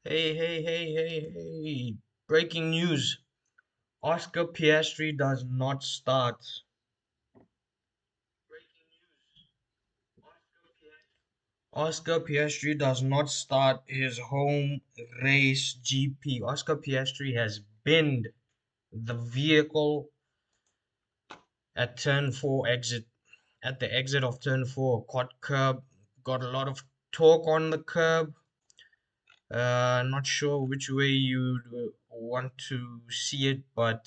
Hey. Breaking news. Oscar Piastri does not start. Oscar Piastri does not start his home race GP. Oscar Piastri has binned the vehicle at turn 4 exit. At the exit of turn 4, caught curb, got a lot of torque on the curb. Not sure which way you'd want to see it, but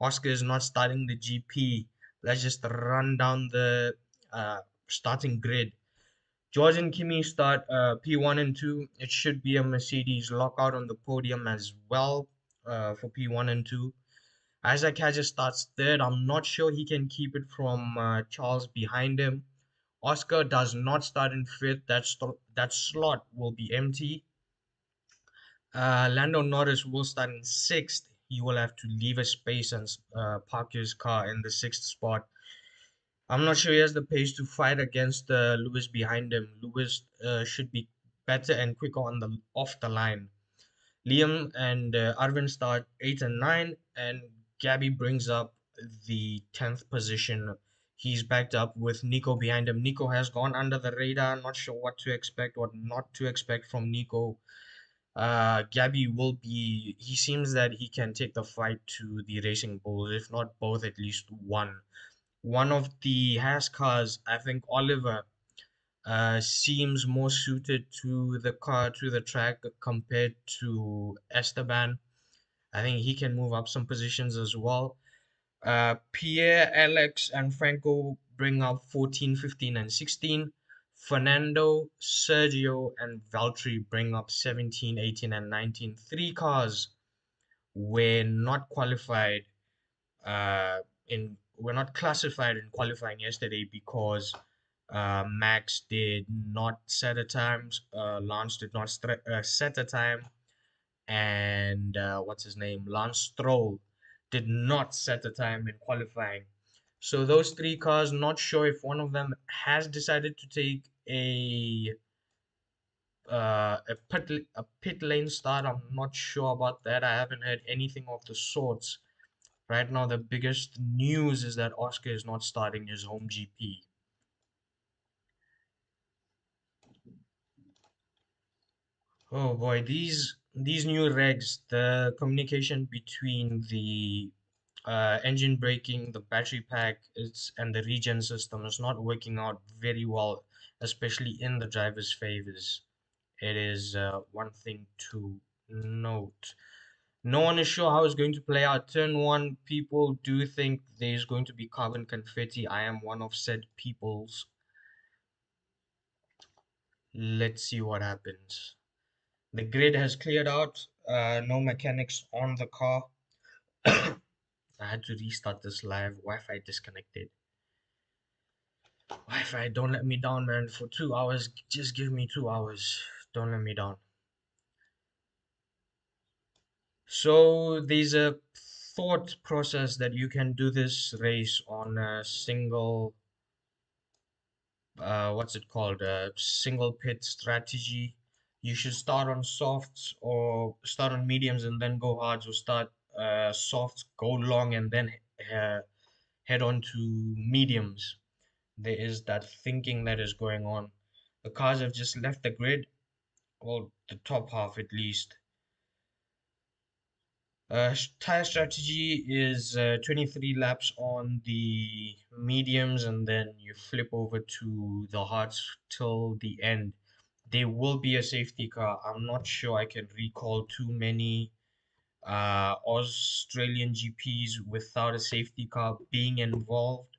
Oscar is not starting the GP. Let's just run down the starting grid. George and Kimi start P1 and 2. It should be a Mercedes lockout on the podium as well for P1 and 2. Isaac Hadjar starts third. I'm not sure he can keep it from Charles behind him. Oscar does not start in fifth. That slot will be empty. Lando Norris will start in sixth. He will have to leave a space and park his car in the sixth spot. I'm not sure he has the pace to fight against Lewis behind him. Lewis should be better and quicker on the off the line. Liam and Arvin start 8 and 9, and Gabby brings up the 10th position. He's backed up with Nico behind him. Nico has gone under the radar. Not sure what to expect, what not to expect from Nico. Gabby will be. He seems that he can take the fight to the Racing Bulls, if not both, at least one. One of the Haas cars, I think Oliver, seems more suited to the car, to the track compared to Esteban. I think he can move up some positions as well. Pierre, Alex, and Franco bring up 14, 15, and 16. Fernando, Sergio, and Valtteri bring up 17, 18, and 19. Three cars were not qualified were not classified in qualifying yesterday because Max did not set a time, Lance did not set a time, and what's his name? Lance Stroll did not set a time in qualifying. So those three cars, not sure if one of them has decided to take a pit lane start. I'm not sure about that. I haven't heard anything of the sorts. Right now, the biggest news is that Oscar is not starting his home GP. Oh boy, these new regs, the communication between the engine braking, the battery pack, and the regen system is not working out very well, especially in the driver's favors. It is one thing to note. No one is sure how it's going to play out. Turn one, people do think there's going to be carbon confetti. I am one of said peoples. Let's see what happens. The grid has cleared out. No mechanics on the car. I had to restart this live. Wi-Fi disconnected. Wi-Fi, don't let me down, man. For 2 hours, just give me 2 hours. Don't let me down. So there's a thought process that you can do this race on a single, what's it called? A single pit strategy. You should start on softs or start on mediums and then go hards, or start softs, go long, and then uh, head on to mediums. There is that thinking that is going on. The cars have just left the grid, well, the top half at least. Tire strategy is 23 laps on the mediums, and then you flip over to the hards till the end. There will be a safety car. I'm not sure I can recall too many Australian GPs without a safety car being involved.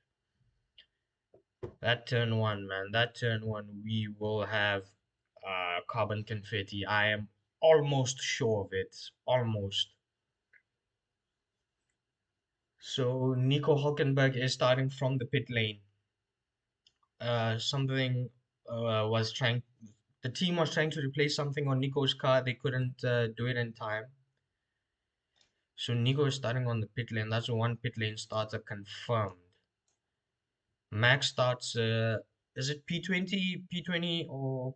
That turn one, man, that turn one, we will have carbon confetti. I am almost sure of it. Almost. So Nico Hulkenberg is starting from the pit lane. Something was trying. The team was trying to replace something on Nico's car. They couldn't do it in time. So Nico is starting on the pit lane. That's one pit lane starter confirmed. Max starts. Is it P20, P20 or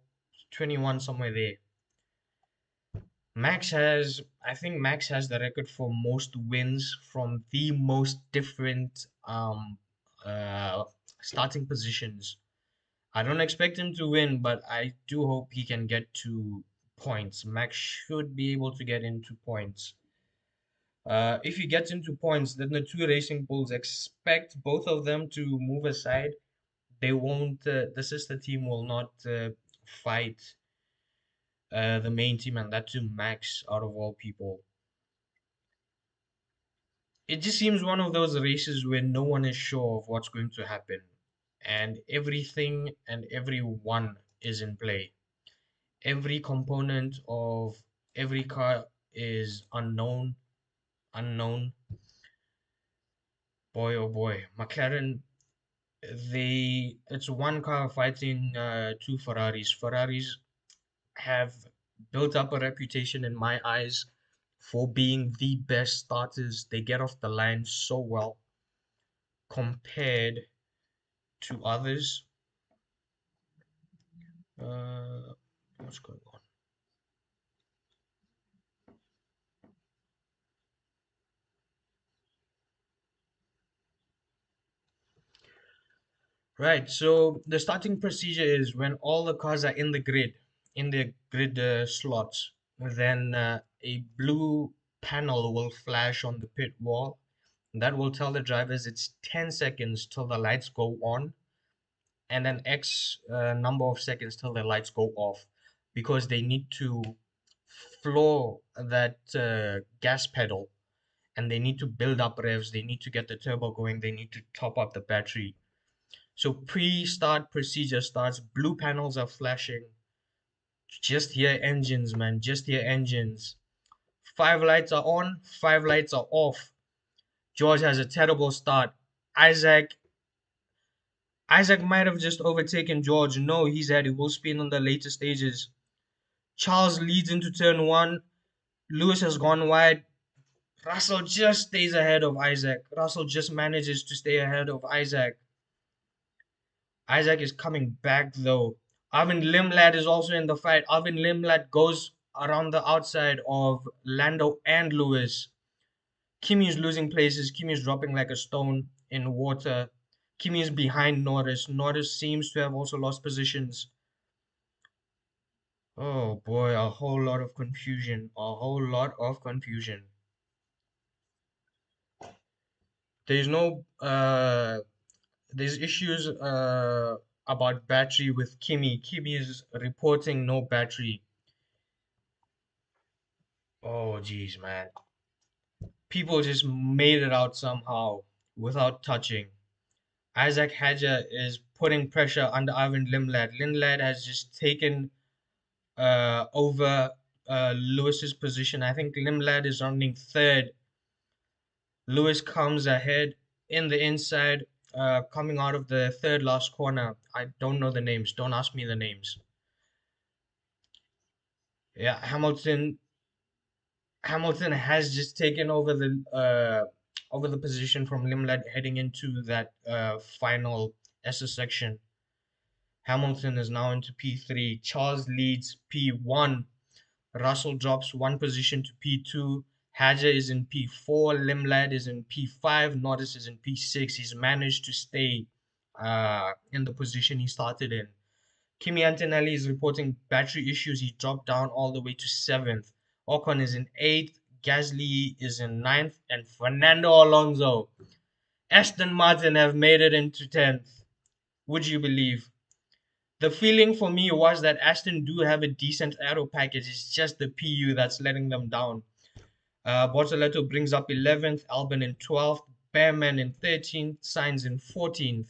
21 somewhere there? I think Max has the record for most wins from the most different uh starting positions. I don't expect him to win, but I do hope he can get to points. Max should be able to get into points. If he gets into points, then the two racing bulls expect both of them to move aside. They won't. The sister team will not fight the main team, and that to Max out of all people. It just seems one of those races where no one is sure of what's going to happen, and everything and everyone is in play. Every component of every car is unknown. Boy, oh boy, McLaren. It's one car fighting two Ferraris. Ferraris have built up a reputation in my eyes for being the best starters. They get off the line so well compared to others. Uh, what's going on? Right. So the starting procedure is when all the cars are in the grid slots, then a blue panel will flash on the pit wall. That will tell the drivers it's 10 seconds till the lights go on, and then X number of seconds till the lights go off, because they need to floor that gas pedal, and they need to build up revs. They need to get the turbo going. They need to top up the battery. So pre-start procedure starts. Blue panels are flashing. Just hear engines, man. Just hear engines. Five lights are on. Five lights are off. George has a terrible start. Isaac Isaac might have just overtaken George. No, he's had a wheel spin on the later stages. Charles leads into turn one. Lewis has gone wide. Russell just stays ahead of Isaac. Russell just manages to stay ahead of Isaac. Isaac is coming back though. Arvin Limlad is also in the fight. Arvin Limlad goes around the outside of Lando and Lewis. Kimi is losing places. Kimi is dropping like a stone in water. Kimi is behind Norris. Norris seems to have also lost positions. Oh boy, a whole lot of confusion. A whole lot of confusion. There's no there's issues about battery with Kimi. Kimi is reporting no battery. Oh geez, man. People just made it out somehow without touching. Isaac Hadja is putting pressure under Ivan Limlad. Limlad has just taken over Lewis's position. I think Limlad is running third. Lewis comes ahead in the inside, coming out of the third last corner. I don't know the names. Don't ask me the names. Yeah, Hamilton has just taken over the position from Limlad heading into that final SS section. Hamilton is now into P3. Charles leads P1. Russell drops one position to P2. Hadja is in P4. Limlad is in P5. Norris is in P6. He's managed to stay in the position he started in. Kimi Antonelli is reporting battery issues. He dropped down all the way to 7th. Ocon is in 8th. Gasly is in 9th. And Fernando Alonso, Aston Martin have made it into 10th. Would you believe? The feeling for me was that Aston do have a decent aero package. It's just the PU that's letting them down. Bortoleto brings up 11th, Albon in 12th, Bearman in 13th, Sainz in 14th.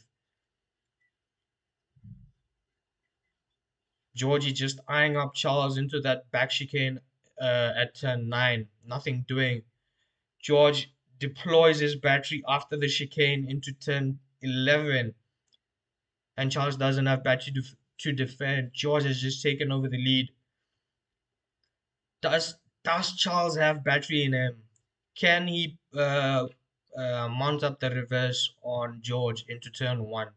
Georgie just eyeing up Charles into that back chicane at turn 9. Nothing doing. George deploys his battery after the chicane into turn 11. And Charles doesn't have battery to defend. George has just taken over the lead. Does Charles have battery in him? Can he mount up the reverse on George into turn one?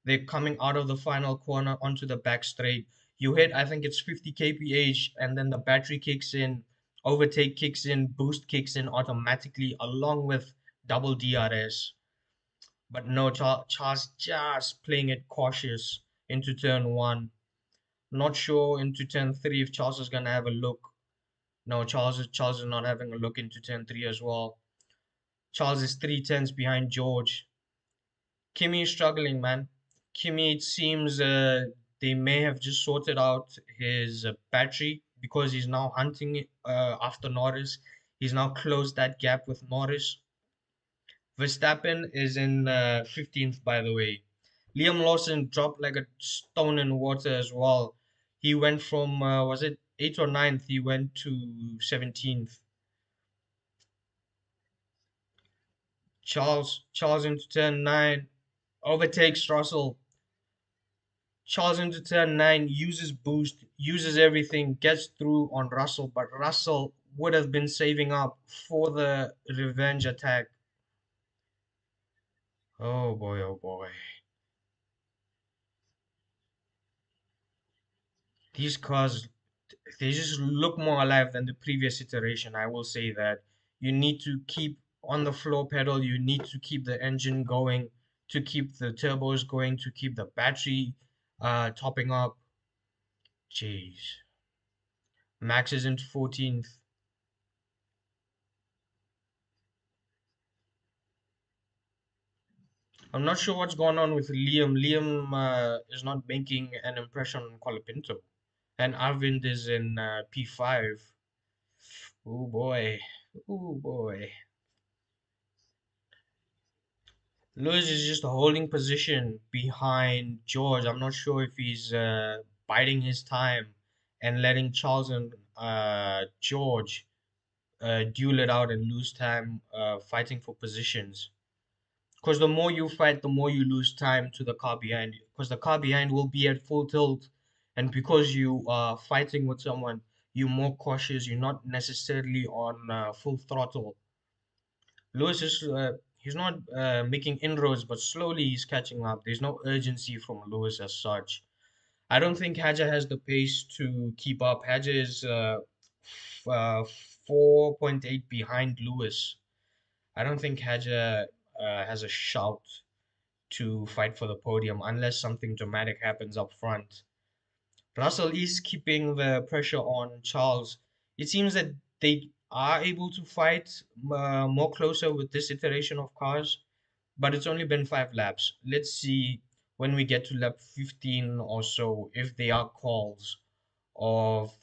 They're coming out of the final corner onto the back straight. You hit, I think it's 50 kph, and then the battery kicks in. Overtake kicks in, boost kicks in automatically along with double DRS. But no, Charles just playing it cautious into turn one. Not sure into turn three if Charles is gonna have a look. No, Charles is not having a look into turn three as well. Charles is 3 tenths behind George. Kimi is struggling, man. Kimi, it seems they may have just sorted out his battery because he's now hunting after Norris. He's now closed that gap with Norris. Verstappen is in 15th, by the way. Liam Lawson dropped like a stone in water as well. He went from, was it 8th or ninth? He went to 17th. Charles into turn 9, overtakes Russell. Charles into turn 9, uses boost, uses everything, gets through on Russell, but Russell would have been saving up for the revenge attack. Oh boy, oh boy. These cars, they just look more alive than the previous iteration. I will say that. You need to keep on the floor pedal, you need to keep the engine going, to keep the turbos going, to keep the battery topping up. Jeez. Max is into 14th. I'm not sure what's going on with Liam. Liam is not making an impression on Colapinto. And Arvind is in P5. Oh boy. Oh boy. Lewis is just holding position behind George. I'm not sure if he's biding his time and letting Charles and George duel it out and lose time fighting for positions. Because the more you fight, the more you lose time to the car behind you. Because the car behind will be at full tilt, and because you are fighting with someone, you're more cautious. You're not necessarily on full throttle. Lewis is he's not making inroads, but slowly he's catching up. There's no urgency from Lewis as such. I don't think Hadja has the pace to keep up. Hadja is 4.8 behind Lewis. I don't think Hadja has a shout to fight for the podium unless something dramatic happens up front. Russell is keeping the pressure on Charles. It seems that they are able to fight more closer with this iteration of cars, but it's only been 5 laps. Let's see when we get to lap 15 or so if there are calls of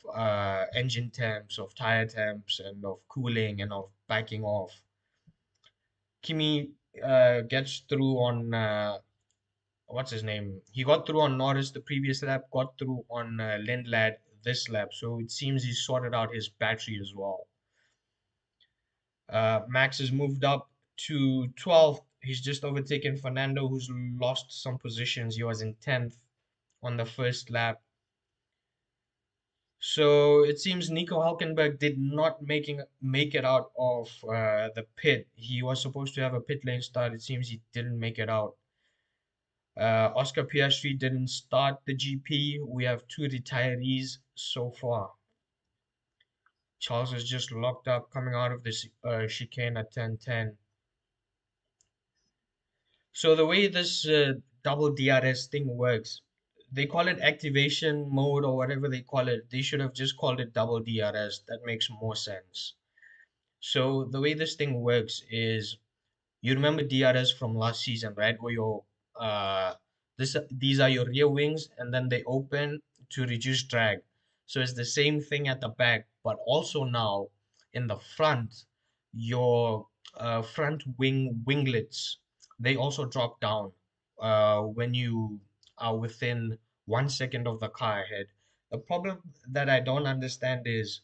engine temps, of tire temps, and of cooling and of backing off. Kimi gets through on what's his name? He got through on Norris the previous lap, got through on Lindblad this lap. So it seems he sorted out his battery as well. Max has moved up to 12th. He's just overtaken Fernando, who's lost some positions. He was in 10th on the first lap. So it seems Nico Hulkenberg did not make it out of the pit. He was supposed to have a pit lane start. It seems he didn't make it out. Oscar Piastri didn't start the GP. We have 2 retirees so far. Charles is just locked up coming out of this chicane at 10:10. So the way this double DRS thing works, they call it activation mode or whatever they call it. They should have just called it double DRS. That makes more sense. So the way this thing works is you remember DRS from last season, right? Where your these are your rear wings and then they open to reduce drag. So it's the same thing at the back, but also now in the front, your front winglets they also drop down when you are within 1 second of the car ahead. The problem that I don't understand is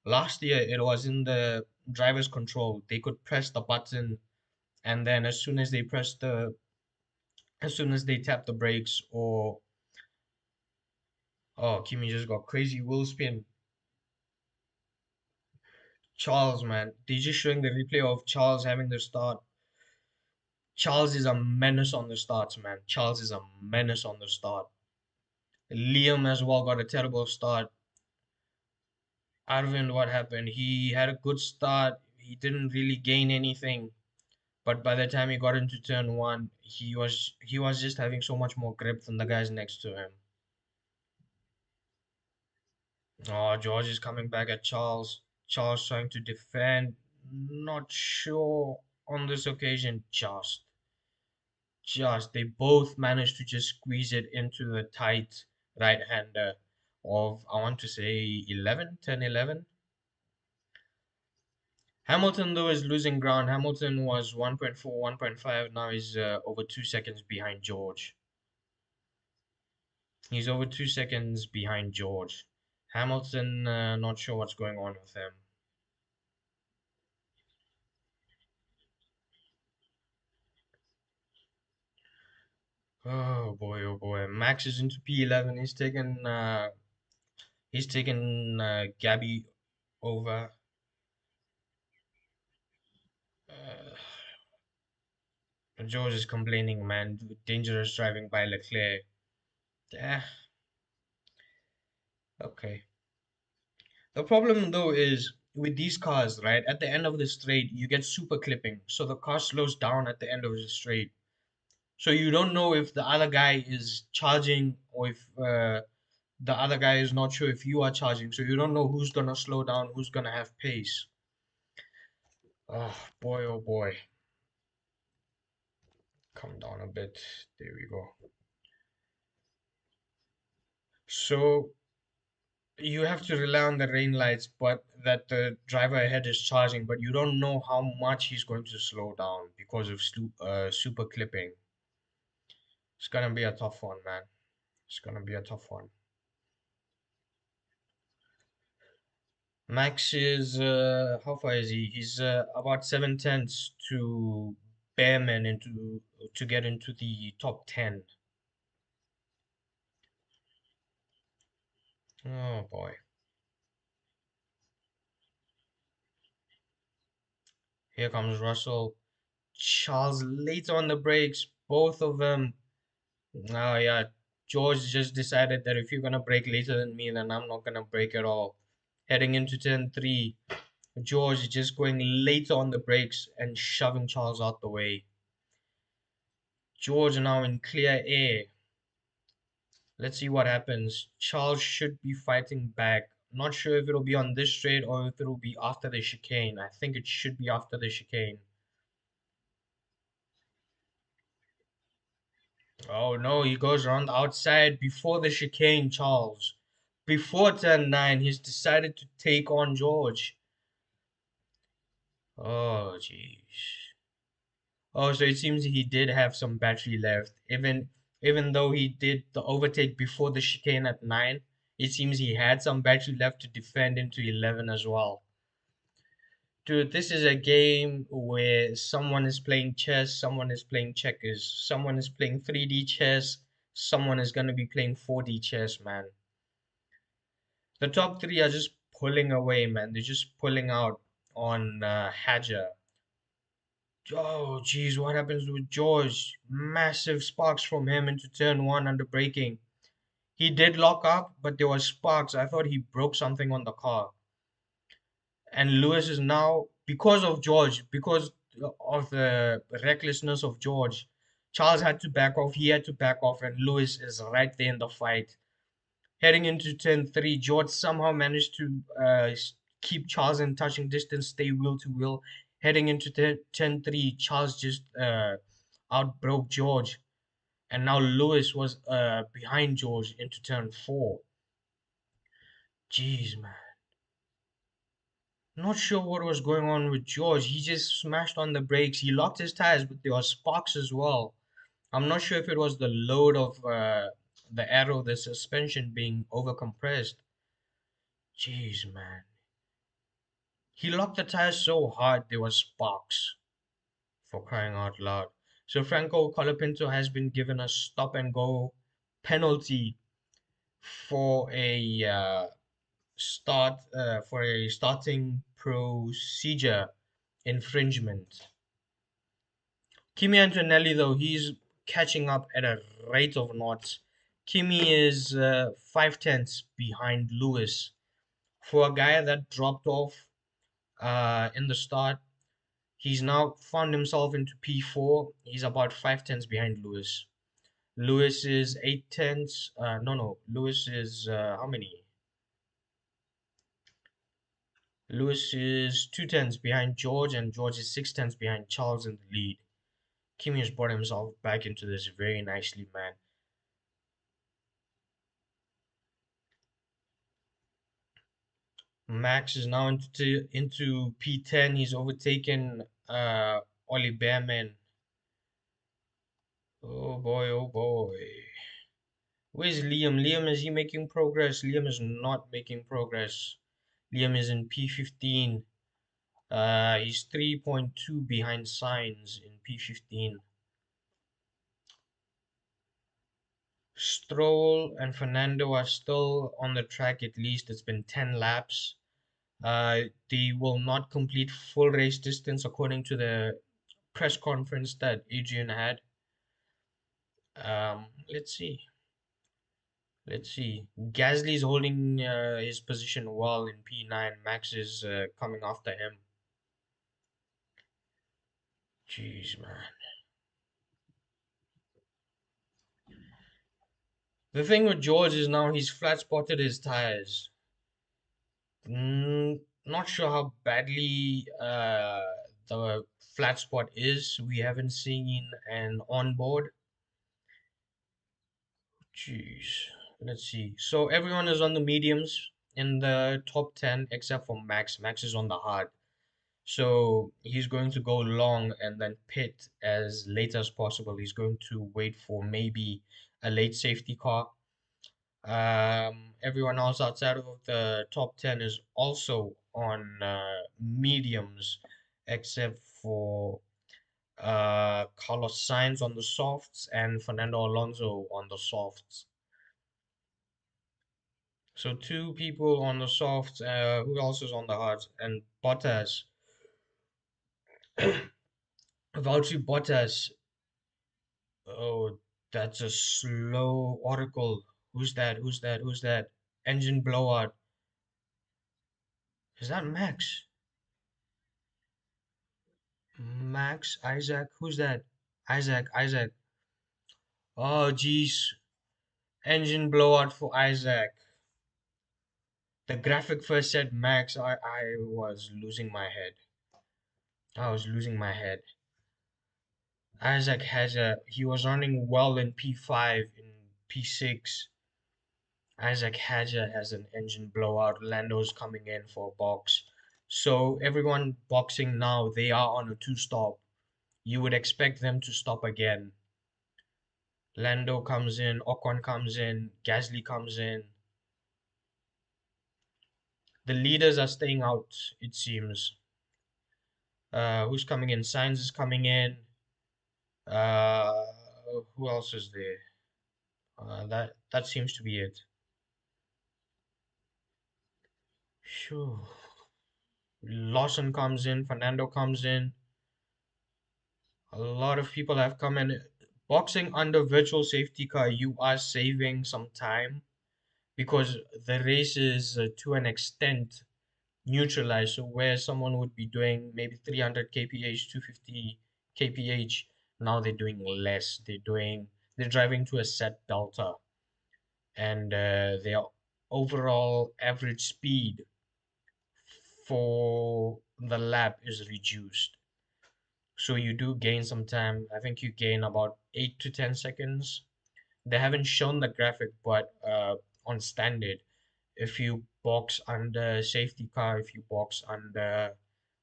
last year it was in the driver's control. They could press the button and then as soon as they tap the brakes or oh Kimi just got crazy wheel spin. Charles, man, they're just showing the replay of Charles having the start. Charles is a menace on the starts, man. Charles is a menace on the start. Liam as well got a terrible start. Arvind, what happened? He had a good start. He didn't really gain anything, but by the time he got into turn one, he was just having so much more grip than the guys next to him. Oh, George is coming back at Charles. Charles trying to defend. Not sure on this occasion. Just they both managed to just squeeze it into the tight right-hander of, I want to say, 11, 10, 11. Hamilton, though, is losing ground. Hamilton was 1.4, 1.5. Now he's over 2 seconds behind George. He's over 2 seconds behind George. Hamilton, not sure what's going on with him. Oh boy, oh boy. Max is into P11. He's taken Gabby over. Uh, George is complaining, man. Dangerous driving by Leclerc. Yeah, okay. The problem though is with these cars, right? At the end of the straight, you get super clipping, so the car slows down at the end of the straight. So you don't know if the other guy is charging or if the other guy is not sure if you are charging. So you don't know who's gonna slow down, who's gonna have pace. Oh boy, oh boy. Come down a bit. There we go. So you have to rely on the rain lights, but that the driver ahead is charging, but you don't know how much he's going to slow down because of super clipping. It's gonna be a tough one, man. It's gonna be a tough one. Max is how far is he? He's about 7 tenths to Bearman into to get into the top 10. Oh boy. Here comes Russell. Charles late on the brakes, both of them. Oh yeah, George just decided that if you're gonna brake later than me, then I'm not gonna brake at all. Heading into turn three, George just going later on the brakes and shoving Charles out the way. George now in clear air. Let's see what happens. Charles should be fighting back. Not sure if it'll be on this straight or if it'll be after the chicane. I think it should be after the chicane. Oh no, he goes around the outside before the chicane, Charles. Before turn 9, he's decided to take on George. Oh, jeez. Oh, so it seems he did have some battery left. Even though he did the overtake before the chicane at 9, it seems he had some battery left to defend into 11 as well. Dude, this is a game where someone is playing chess, someone is playing checkers, someone is playing 3D chess, someone is going to be playing 4D chess, man. The top three are just pulling away, man. They're just pulling out on Hadja. Oh, geez, what happens with George? Massive sparks from him into turn one under braking. He did lock up, but there was sparks. I thought he broke something on the car. And Lewis is now, because of George, because of the recklessness of George, Charles had to back off. He had to back off, and Lewis is right there in the fight. Heading into turn three, George somehow managed to keep Charles in touching distance, stay wheel to wheel. Heading into turn three, Charles just outbroke George, and now Lewis was behind George into turn four. Jeez, man. Not sure what was going on with George. He just smashed on the brakes. He locked his tires, but there were sparks as well. I'm not sure if it was the load of the aero, the suspension being overcompressed. Jeez, man. He locked the tires so hard there was sparks, for crying out loud. So Franco Colapinto has been given a stop and go penalty for a starting procedure infringement. Kimi Antonelli, though, he's catching up at a rate of knots. Kimi is 5 tenths behind Lewis For a guy that dropped off in the start, he's now found himself into P4. He's about 5 tenths behind Lewis. Lewis is 8 tenths. No. Lewis is how many? Lewis is 2 tenths behind George, and George is 6 tenths behind Charles in the lead. Kimi has brought himself back into this very nicely, man. Max is now into P10. He's overtaken Ollie Behrman. Oh boy, oh boy. Where's Liam? Liam, is he making progress? Liam is not making progress. Liam is in P15. He's 3.2 behind Signs in P15. Stroll and Fernando are still on the track, at least. It's been 10 laps. They will not complete full race distance according to the press conference that Adrian had. Let's see. Let's see. Gasly's holding his position well in P9. Max is coming after him. Jeez, man. The thing with George is now he's flat spotted his tires. Not sure how badly the flat spot is. We haven't seen an onboard. Jeez. Let's see. So everyone is on the mediums in the top 10 except for Max. Max is on the hard. So he's going to go long and then pit as late as possible. He's going to wait for maybe a late safety car. Everyone else outside of the top 10 is also on mediums, except for Carlos Sainz on the softs and Fernando Alonso on the softs. So two people on the softs. Who else is on the hards? And Bottas. Valtteri Bottas. Oh, that's a slow article. Who's that? Who's that? Who's that? Engine blowout. Is that Max? Max, Isaac, who's that? Isaac. Oh, geez. Engine blowout for Isaac. The graphic first said Max. I was losing my head. I was losing my head. Isaac he was running well in P5, in P6. Isaac Hadja has an engine blowout. Lando's coming in for a box. So everyone boxing now, they are on a two-stop. You would expect them to stop again. Lando comes in, Ocon comes in, Gasly comes in. The leaders are staying out, it seems. Who's coming in? Sainz is coming in. Uh, who else is there? That seems to be it. Sure. Lawson comes in, Fernando comes in. A lot of people have come in. Boxing under virtual safety car, you are saving some time because the race is to an extent neutralized. So where someone would be doing maybe 300 kph, 250 kph, now they're doing less. They're driving to a set delta, and their overall average speed for the lap is reduced. So you do gain some time. I think you gain about 8 to 10 seconds. They haven't shown the graphic, but on standard, if you box under safety car, if you box under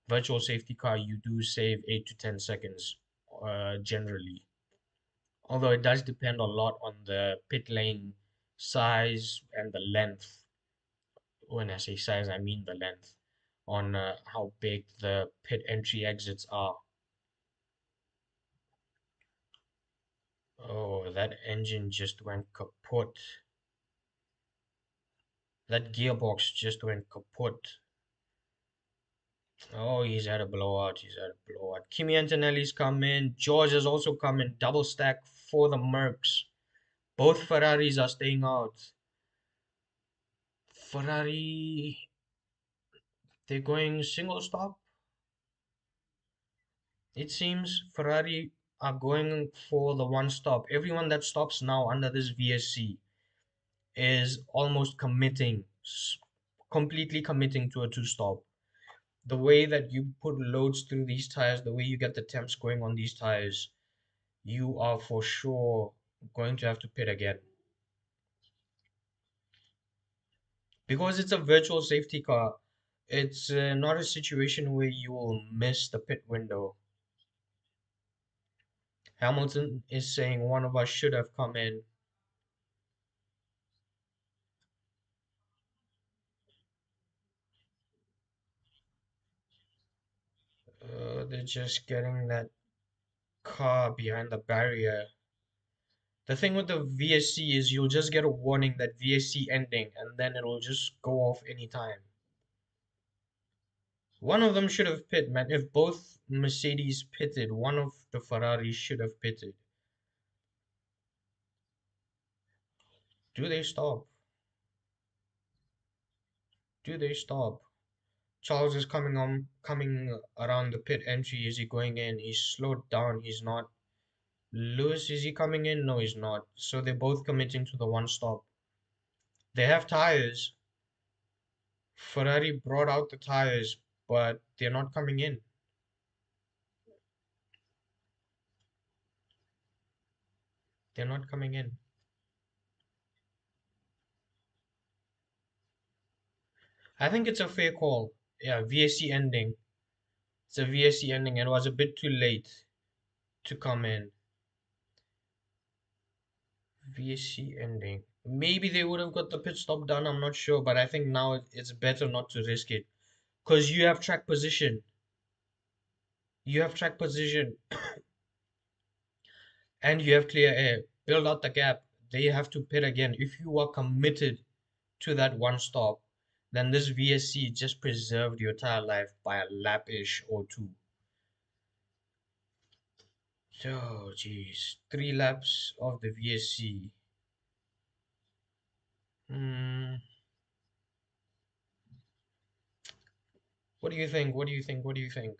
virtual safety car, you do save 8 to 10 seconds generally. Although it does depend a lot on the pit lane size and the length. When I say size, I mean the length on how big the pit entry exits are. Oh, that engine just went kaput. That gearbox just went kaput. Oh, he's had a blowout. He's had a blowout. Kimi Antonelli's come in. George has also come in. Double stack for the Mercs. Both Ferraris are staying out. Ferrari. They're going single stop. It seems Ferrari are going for the one stop. Everyone that stops now under this VSC is almost completely committing to a two stop. The way that you put loads through these tires, the way you get the temps going on these tires, you are for sure going to have to pit again. Because it's a virtual safety car, it's not a situation where you will miss the pit window. Hamilton is saying one of us should have come in. They're just getting that car behind the barrier. The thing with the VSC is you'll just get a warning that VSC ending and then it'll just go off anytime. One of them should have pit, man. If both Mercedes pitted, one of the Ferraris should have pitted. Do they stop? Do they stop? Charles is coming around the pit entry. Is he going in? He's slowed down. He's not. Lewis, is he coming in? No, he's not. So they're both committing to the one stop. They have tires. Ferrari brought out the tires, but they're not coming in. They're not coming in. I think it's a fair call. Yeah, VSC ending. It's a VSC ending. It was a bit too late to come in. VSC ending. Maybe they would have got the pit stop done. I'm not sure, but I think now it's better not to risk it because you have track position. You have track position and you have clear air. Build out the gap. They have to pit again. If you are committed to that one stop, then this VSC just preserved your tire life by a lap-ish or two. Oh, geez. 3 laps of the VSC. Hmm. What do you think? What do you think? What do you think?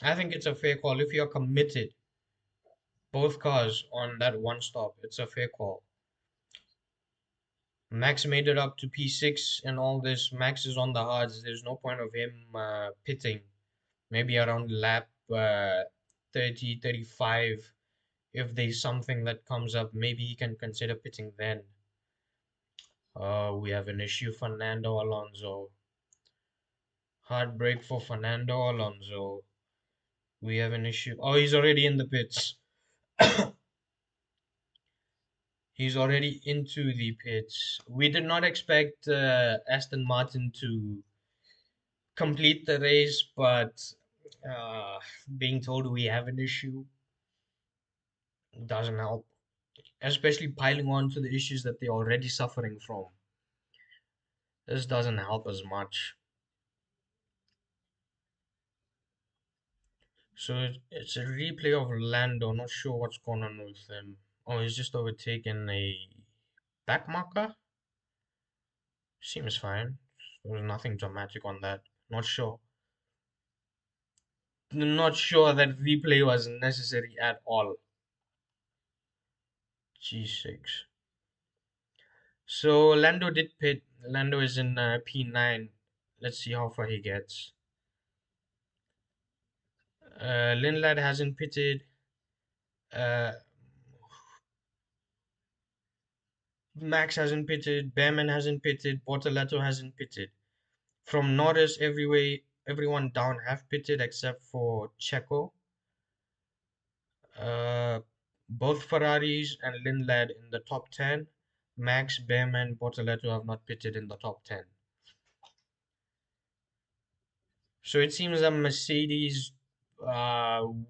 I think it's a fair call. If you're committed, both cars on that one stop, it's a fair call. Max made it up to P6 and all this. Max is on the hards. There's no point of him pitting. Maybe around lap 30, 35. If there's something that comes up, maybe he can consider pitting then. We have an issue, Fernando Alonso. Heartbreak for Fernando Alonso. We have an issue. Oh, he's already in the pits. He's already into the pits. We did not expect Aston Martin to complete the race, but uh, being told we have an issue doesn't help, especially piling on to the issues that they're already suffering from. This doesn't help as much. So it's a replay of Lando. Not sure what's going on with him. Oh, he's just overtaken a back marker. Seems fine. There's nothing dramatic on that. Not sure. Not sure that replay was necessary at all. G6. So Lando did pit. Lando is in P9. Let's see how far he gets. Lindlad hasn't pitted. Uh, Max hasn't pitted. Behrman hasn't pitted. Bortoleto hasn't pitted. From Norris, everyone down have pitted except for Checo. Uh, both Ferraris and Lindlad in the top 10. Max, Behrman, Bortoleto have not pitted in the top 10. So it seems that Mercedes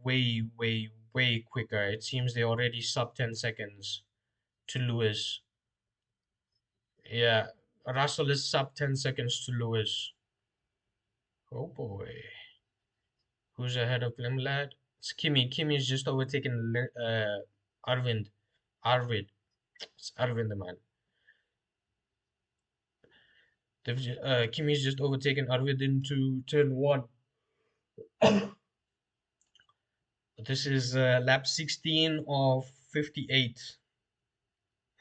way, way, way quicker. It seems they're already sub 10 seconds to Lewis. Yeah, Russell is sub 10 seconds to Lewis. Oh boy. Who's ahead of Limlad? It's Kimi. Kimi is just overtaken Arvind. Arvid. It's Arvind, the man. Kimi's just overtaken Arvid into turn one. This is lap 16 of 58.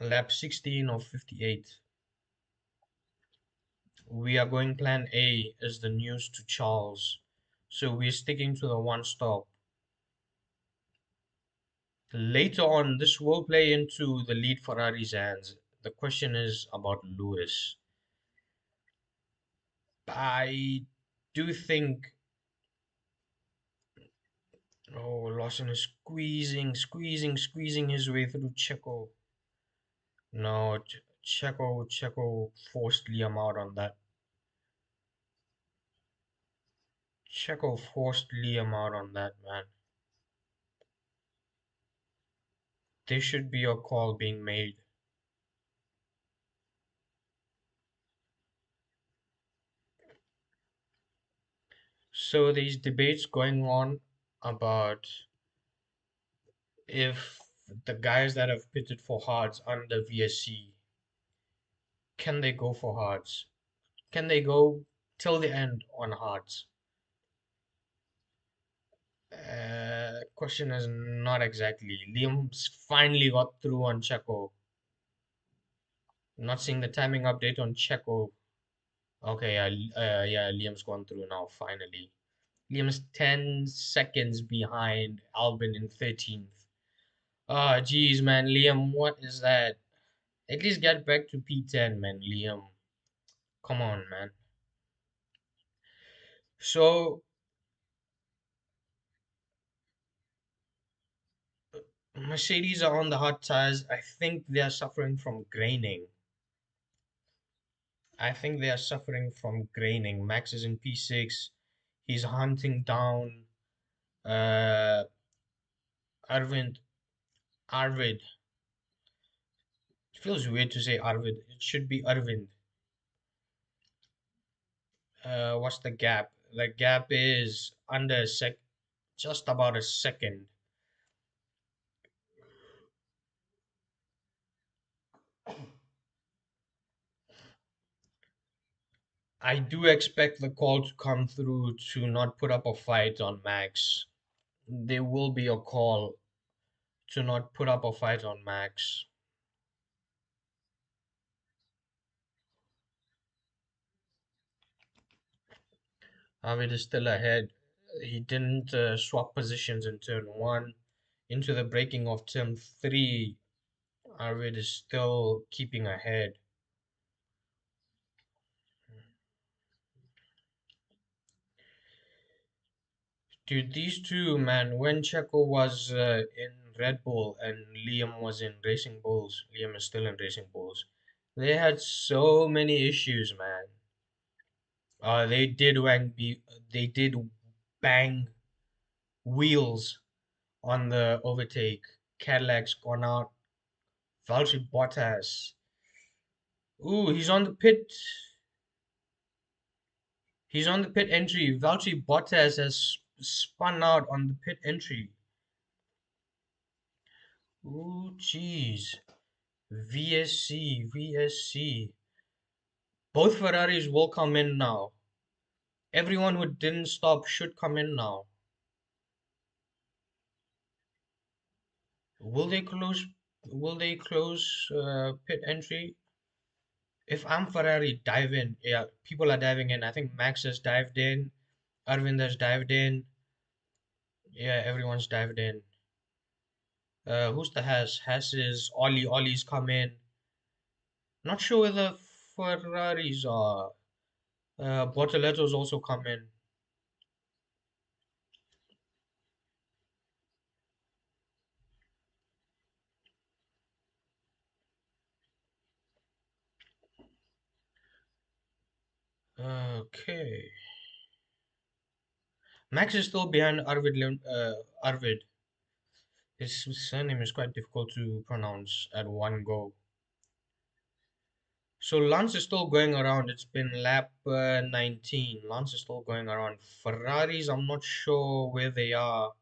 Lap 16 of 58. We are going plan A as the news to Charles. So we're sticking to the one stop. Later on, this will play into the lead Ferrari's hands. The question is about Lewis. I do think. Oh, Lawson is squeezing his way through Checo. No, Checo forced Liam out on that. Checo forced Liam out on that, man. There should be a call being made. So these debates going on about if the guys that have pitted for hards under VSC, can they go for hards? Can they go till the end on hards? Question is not exactly. Liam's finally got through on Checo. Not seeing the timing update on Checo. Okay, yeah, Liam's gone through now, finally. Liam's 10 seconds behind Albin in 13th. Ah, geez, man, Liam, what is that? At least get back to P10, man, Liam. Come on, man. So, Mercedes are on the hot tires. I think they are suffering from graining. I think they are suffering from graining. Max is in P6. He's hunting down uh Arvind. Arvid. It feels weird to say Arvid. It should be Arvind. What's the gap? The gap is under a sec, just about a second. I do expect the call to come through to not put up a fight on Max. There will be a call to not put up a fight on Max. Arvid is still ahead. He didn't swap positions in turn one. Into the braking of turn three, Arvid is still keeping ahead. Dude, these two, man, when Checo was in Red Bull and Liam was in Racing Bulls, Liam is still in Racing Bulls, they had so many issues, man. They did they did bang wheels on the overtake. Cadillac's gone out. Valtteri Bottas. Ooh, he's on the pit. He's on the pit entry. Valtteri Bottas has spun out on the pit entry. Ooh, jeez. VSC. Both Ferraris will come in now. Everyone who didn't stop should come in now. Will they close? Will they close pit entry? If I'm Ferrari, dive in. Yeah, people are diving in. I think Max has dived in. Arvind has dived in. Yeah, everyone's dived in. Who's the Haas? Haas is Ollie. Ollie's come in. Not sure whether Ferraris are. Bortoletto's also come in. Okay. Max is still behind Arvid. His surname is quite difficult to pronounce at one go. So Lance is still going around. It's been lap 19. Lance is still going around. Ferraris, I'm not sure where they are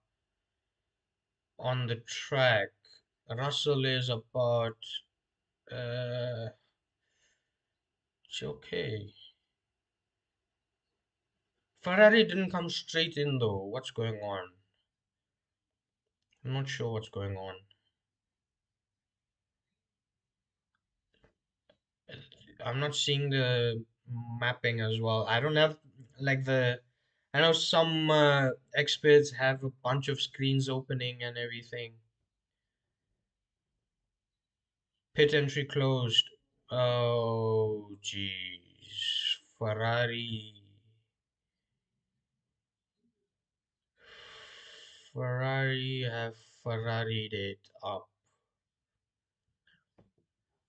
on the track. Russell is about uh it's okay. Ferrari didn't come straight in though. What's going on? I'm not sure what's going on. I'm not seeing the mapping as well. I don't have like the. I know some experts have a bunch of screens opening and everything. Pit entry closed. Oh, jeez. Ferrari. Ferrari have Ferrari'd it up.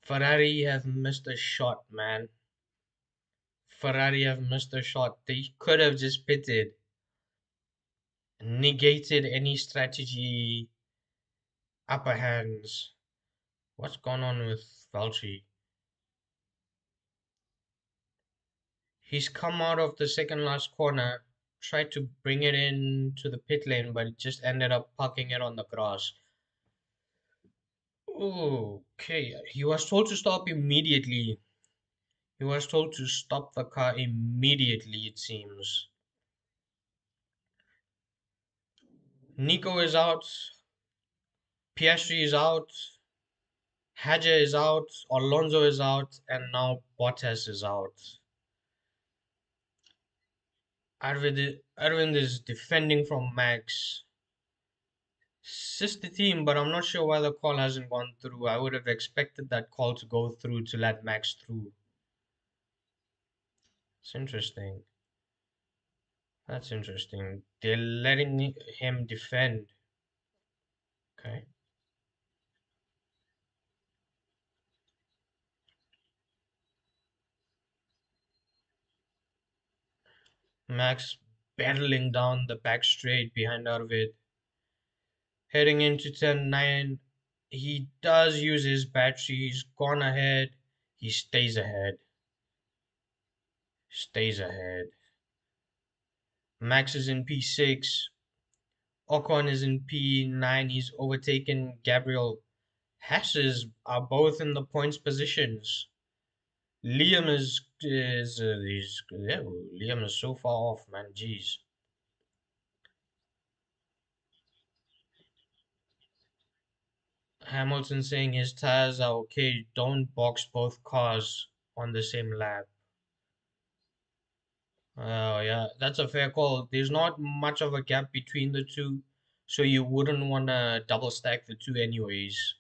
Ferrari have missed a shot, man. Ferrari have missed a shot. They could have just pitted, negated any strategy upper hands. What's gone on with Valtteri? He's come out of the second last corner, tried to bring it in to the pit lane, but it just ended up parking it on the grass. Okay, he was told to stop immediately. He was told to stop the car immediately, it seems. Nico is out, Piastri is out, Hadja is out, Alonso is out, and now Bottas is out. Arvind is defending from Max. Sister team, but I'm not sure why the call hasn't gone through. I would have expected that call to go through to let Max through. It's interesting. That's interesting. They're letting him defend. Okay. Max battling down the back straight behind Arvid. Heading into turn 9. He does use his battery. He's gone ahead. He stays ahead. Stays ahead. Max is in P6. Ocon is in P9. He's overtaken Gabriel. Hasses are both in the points positions. Liam Liam is so far off, man. Jeez. Hamilton saying his tires are okay. Don't box both cars on the same lap. Oh yeah, that's a fair call. There's not much of a gap between the two, so you wouldn't want to double stack the two anyways.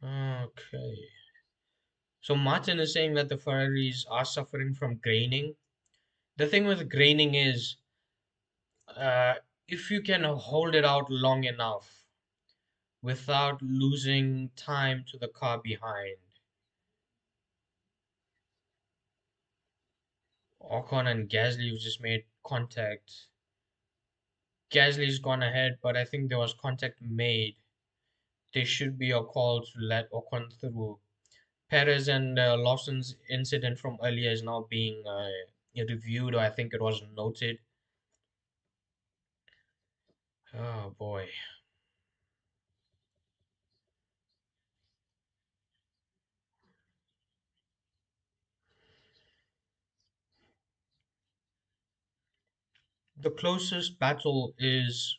Okay. So Martin is saying that the Ferraris are suffering from graining. The thing with graining is, uh, if you can hold it out long enough without losing time to the car behind. Ocon and Gasly have just made contact. Gasly's gone ahead, but I think there was contact made. There should be a call to let Ocon through. Perez and Lawson's incident from earlier is now being reviewed, or I think it was noted. Oh boy. The closest battle is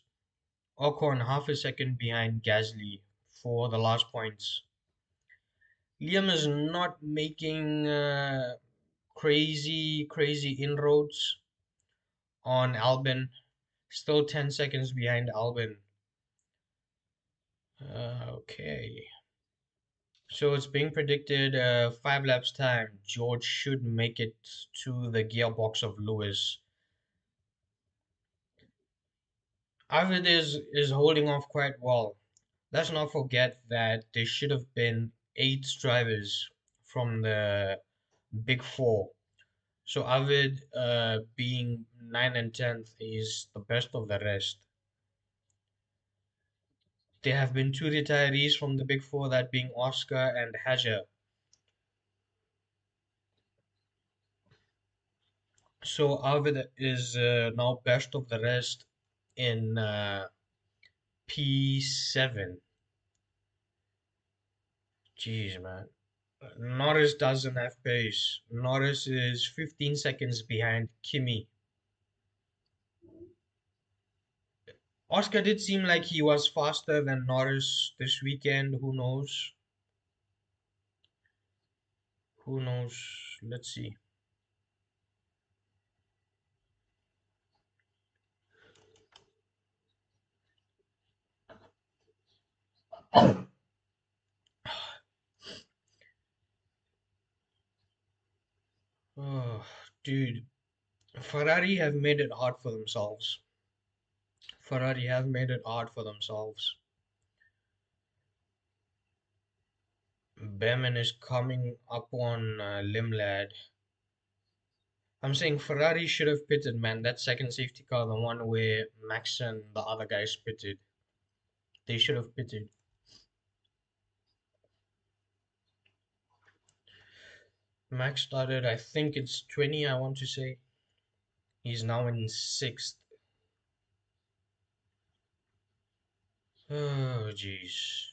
Ocon half a second behind Gasly for the last points. Liam is not making crazy inroads on Albon. Still 10 seconds behind Albon. Okay. So it's being predicted 5 laps time. George should make it to the gearbox of Lewis. Arvid is holding off quite well. Let's not forget that there should have been 8 drivers from the Big Four. So Arvid, being 9 and 10th, is the best of the rest. There have been 2 retirees from the Big Four, that being Oscar and Haja. So Arvid is now best of the rest in P7. Jeez, man. Norris doesn't have pace. Norris is 15 seconds behind Kimi. Oscar did seem like he was faster than Norris this weekend. Who knows? Who knows? Let's see. Oh, dude. Ferrari have made it hard for themselves. Ferrari have made it hard for themselves. Behrman is coming up on Limlad. I'm saying Ferrari should have pitted, man. That second safety car, the one where Max and the other guys pitted, they should have pitted. Max started, I think it's 20, I want to say. He's now in sixth. Oh, jeez.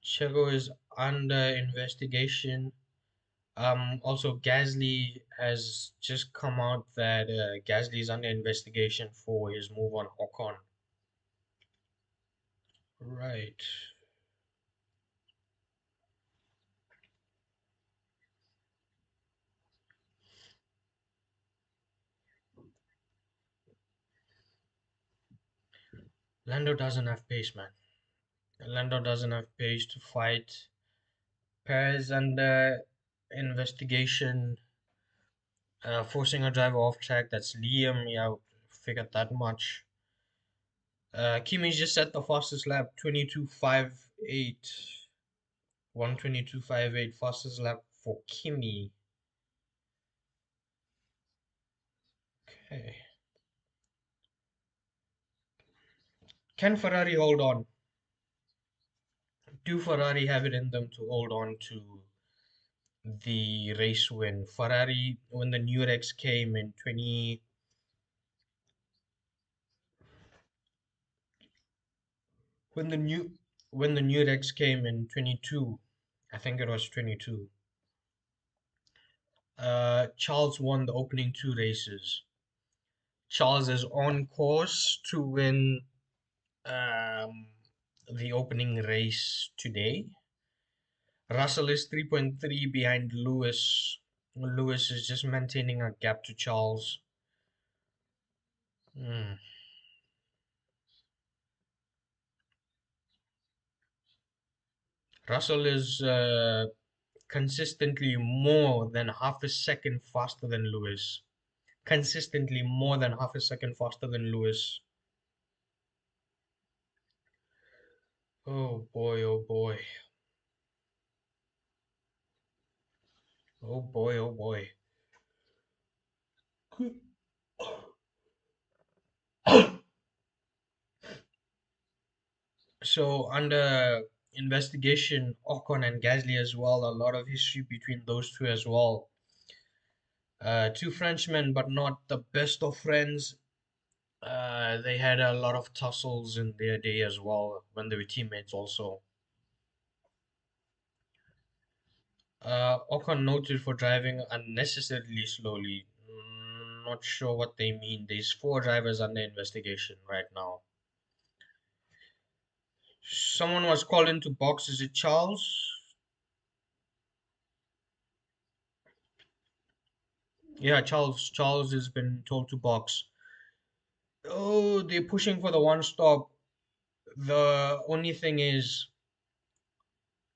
Checo is under investigation. Also, Gasly has just come out that Gasly is under investigation for his move on Ocon. Right. Lando doesn't have pace, man. Lando doesn't have pace to fight. Perez under investigation, forcing a driver off track. That's Liam. Yeah, figured that much. Kimi just set the fastest lap, 22.58. 122.58, fastest lap for Kimi. Okay. Can Ferrari hold on? Do Ferrari have it in them to hold on to the race win? Ferrari, when the new Rex came in 20, when the new when the new Rex came in 22, I think it was 22. Charles won the opening two races. Charles is on course to win um, the opening race today. Russell is 3.3 behind Lewis. Lewis is just maintaining a gap to Charles. Hmm. Russell is consistently more than half a second faster than Lewis. Consistently more than half a second faster than Lewis. Oh boy, oh boy. Oh boy, oh boy. So under investigation, Ocon and Gasly as well. A lot of history between those two as well. Two Frenchmen, but not the best of friends. They had a lot of tussles in their day as well when they were teammates also. Ocon noted for driving unnecessarily slowly. Not sure what they mean. There's four drivers under investigation right now. Someone was called into box. Is it Charles? Yeah, Charles. Charles has been told to box. Oh, they're pushing for the one stop. The only thing is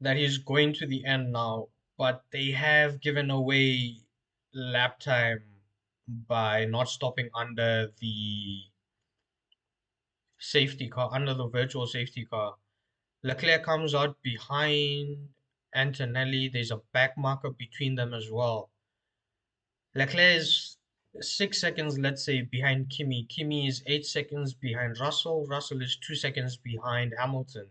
that he's going to the end now, but they have given away lap time by not stopping under the safety car, under the virtual safety car. Leclerc comes out behind Antonelli. There's a back marker between them as well. Leclerc is 6 seconds, let's say, behind Kimi. Kimi is 8 seconds behind Russell. Russell is 2 seconds behind Hamilton.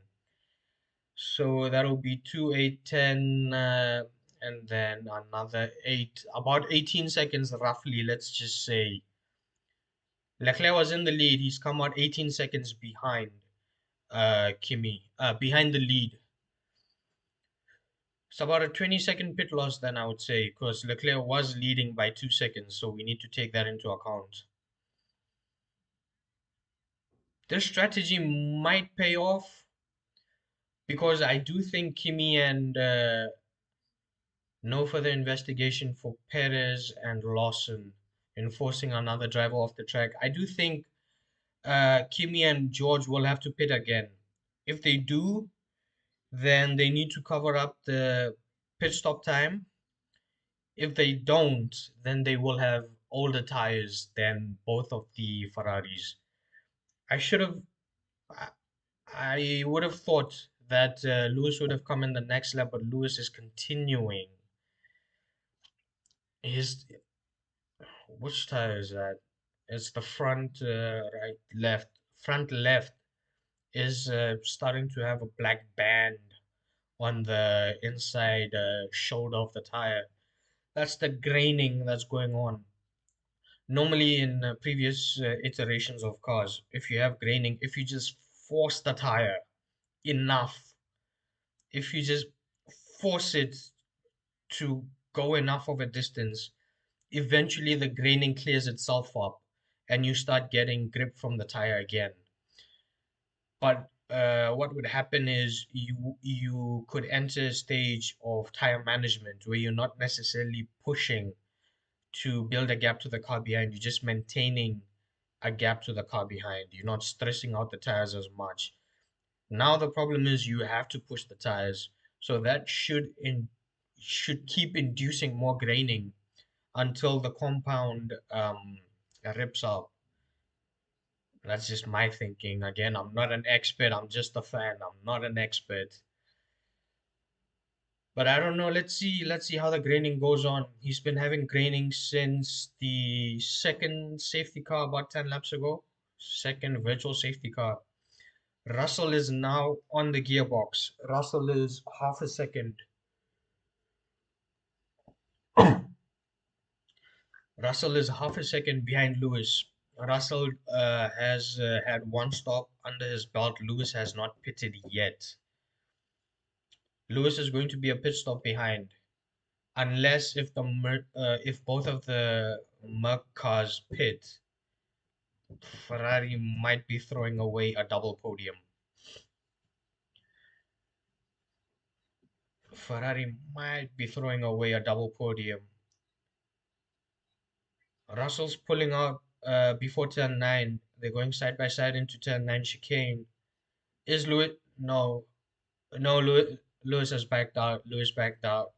So that'll be 2, 8, 10, and then another 8, about 18 seconds roughly, let's just say. Leclerc was in the lead. He's come out 18 seconds behind. Kimi, behind the lead. It's about a 20-second pit loss then, I would say, because Leclerc was leading by 2 seconds, so we need to take that into account. This strategy might pay off because I do think Kimi and no further investigation for Perez and Lawson enforcing another driver off the track. I do think Kimi and George will have to pit again. If they do, then they need to cover up the pit stop time. If they don't, then they will have older tires than both of the Ferraris. I should have, I I would have thought that Lewis would have come in the next lap, but Lewis is continuing. His, which tire is that? It's the front, right, left. Front left is starting to have a black band on the inside shoulder of the tire. That's the graining that's going on. Normally, in previous iterations of cars, if you have graining, if you just force the tire enough, if you just force it to go enough of a distance, eventually the graining clears itself up and you start getting grip from the tire again. But what would happen is you could enter a stage of tire management where you're not necessarily pushing to build a gap to the car behind. You're just maintaining a gap to the car behind. You're not stressing out the tires as much. Now the problem is you have to push the tires, so that should keep inducing more graining until the compound rips out. That's just my thinking. Again, I'm not an expert. I'm just a fan. I'm not an expert. But I don't know. Let's see. Let's see how the graining goes on. He's been having graining since the second safety car about 10 laps ago. Second virtual safety car. Russell is now on the gearbox. Russell is half a second. Russell is half a second behind Lewis. Russell has had one stop under his belt. Lewis has not pitted yet. Lewis is going to be a pit stop behind, unless if both of the Merc cars pit, Ferrari might be throwing away a double podium. Ferrari might be throwing away a double podium. Russell's pulling out before turn 9. They're going side by side into turn 9 chicane. Is Lewis? No. No, Lewis has backed out. Lewis backed out.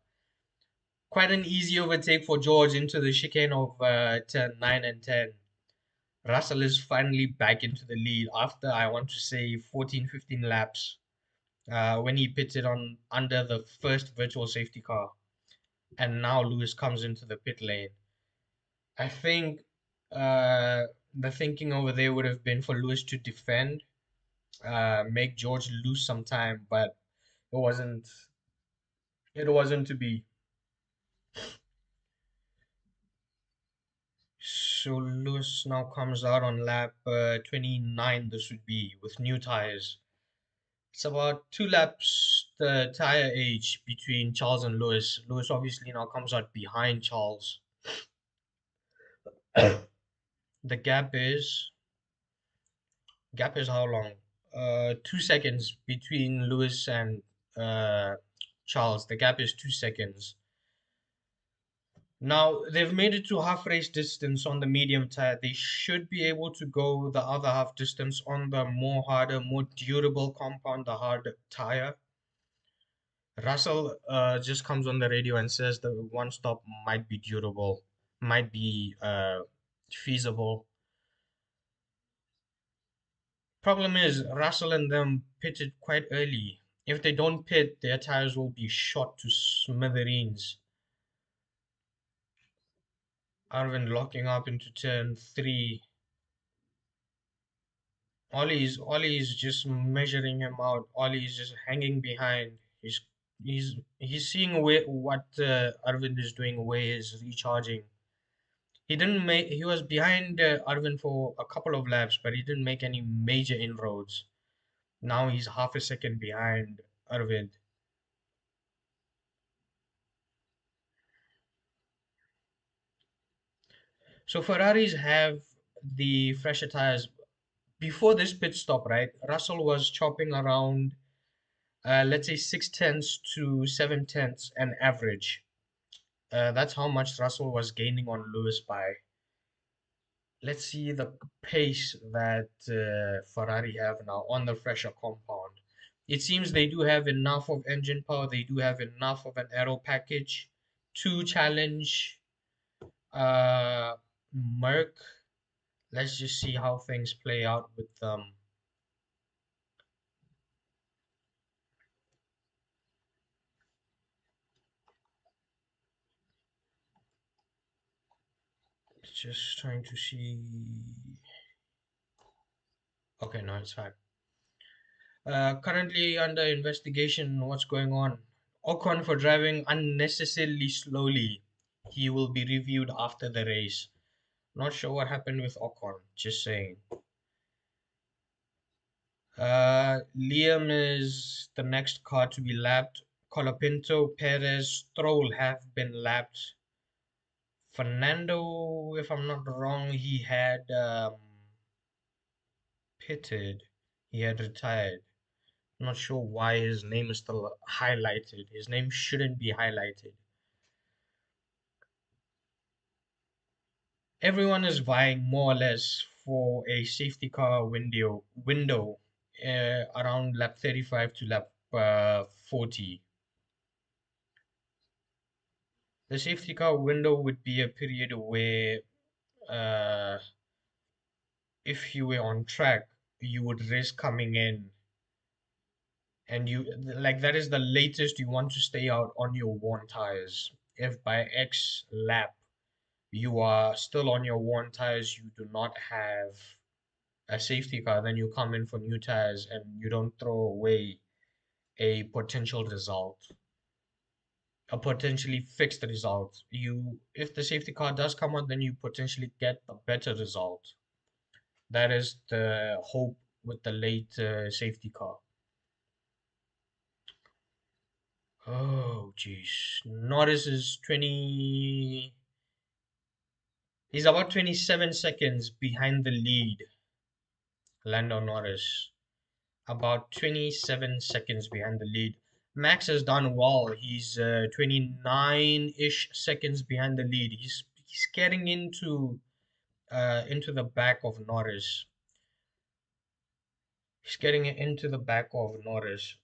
Quite an easy overtake for George into the chicane of turn 9 and 10. Russell is finally back into the lead after, I want to say, 14, 15 laps when he pitted on under the first virtual safety car. And now Lewis comes into the pit lane. I think the thinking over there would have been for Lewis to defend, make George lose some time, but it wasn't. It wasn't to be. So Lewis now comes out on lap 29. This would be with new tires. It's about 2 laps the tire age between Charles and Lewis. Lewis obviously now comes out behind Charles. The gap is how long? 2 seconds between Lewis and uh, Charles. The gap is 2 seconds. Now they've made it to half race distance on the medium tire. They should be able to go the other half distance on the more harder, more durable compound, the hard tire. Russell just comes on the radio and says the one stop might be durable, might be feasible. Problem is, Russell and them pitted quite early. If they don't pit, their tires will be shot to smithereens. Arvin locking up into turn 3. Ollie's just measuring him out. Ollie's just hanging behind. He's seeing what Arvind is doing, where he's recharging. He was behind Arvin for a couple of laps, but he didn't make any major inroads. Now he's half a second behind Arvid. So Ferraris have the fresher tires. Before this pit stop, right? Russell was chopping around, let's say 6 tenths to 7 tenths an average. That's how much Russell was gaining on Lewis by. Let's see the pace that Ferrari have now on the fresher compound. It seems they do have enough of engine power. They do have enough of an aero package to challenge uh, Merc. Let's just see how things play out with them. Just trying to see. Okay, no, it's fine. Currently under investigation. What's going on? Ocon for driving unnecessarily slowly. He will be reviewed after the race. Not sure what happened with Ocon. Just saying. Liam is the next car to be lapped. Colapinto, Perez, Stroll have been lapped. Fernando, if I'm not wrong, he had pitted. He had retired. Not sure why his name is still highlighted. His name shouldn't be highlighted. Everyone is vying more or less for a safety car window around lap 35 to lap 40. The safety car window would be a period where uh, if you were on track, you would risk coming in, and you like that is the latest you want to stay out on your worn tires. If by X lap you are still on your worn tires, you do not have a safety car, then you come in for new tires and you don't throw away a potential result, a potentially fixed result. You, if the safety car does come out, then you potentially get a better result. That is the hope with the late safety car. Oh, jeez. Norris is 20. He's about 27 seconds behind the lead, Lando Norris. About 27 seconds behind the lead. Max has done well. He's 29-ish seconds behind the lead. He's getting into the back of Norris. He's getting into the back of Norris.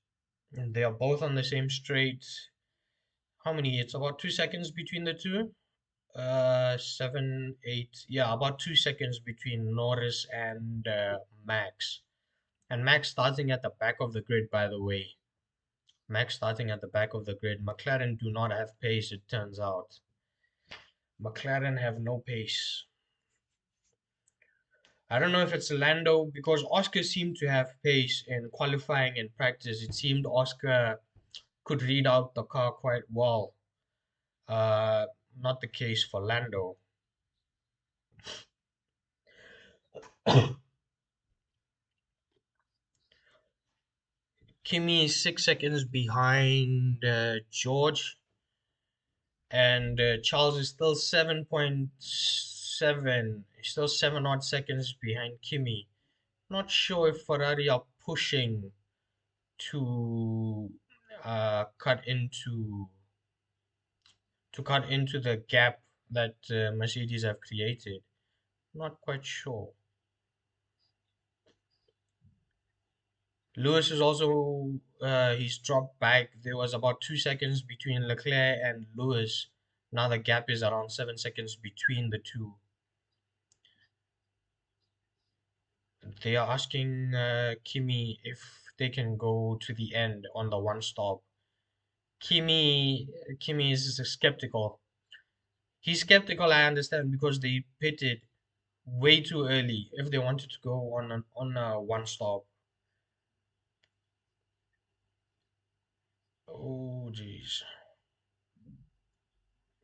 And they are both on the same straight. How many? It's about 2 seconds between the two. 7, 8. Yeah, about 2 seconds between Norris and Max. And Max starting at the back of the grid, by the way. Max starting at the back of the grid. McLaren do not have pace, it turns out. McLaren have no pace. I don't know if it's Lando because Oscar seemed to have pace in qualifying and practice. It seemed Oscar could read out the car quite well. Uh, Not the case for Lando. Kimi is 6 seconds behind George, and Charles is still 7.7, still 7 odd seconds behind Kimi. Not sure if Ferrari are pushing to cut into the gap that Mercedes have created. Not quite sure. Lewis is also he's dropped back. There was about 2 seconds between Leclerc and Lewis. Now the gap is around 7 seconds between the two. They are asking Kimi if they can go to the end on the one stop. Kimi is skeptical. He's skeptical, I understand, because they pitted way too early if they wanted to go on a one stop. Oh, jeez.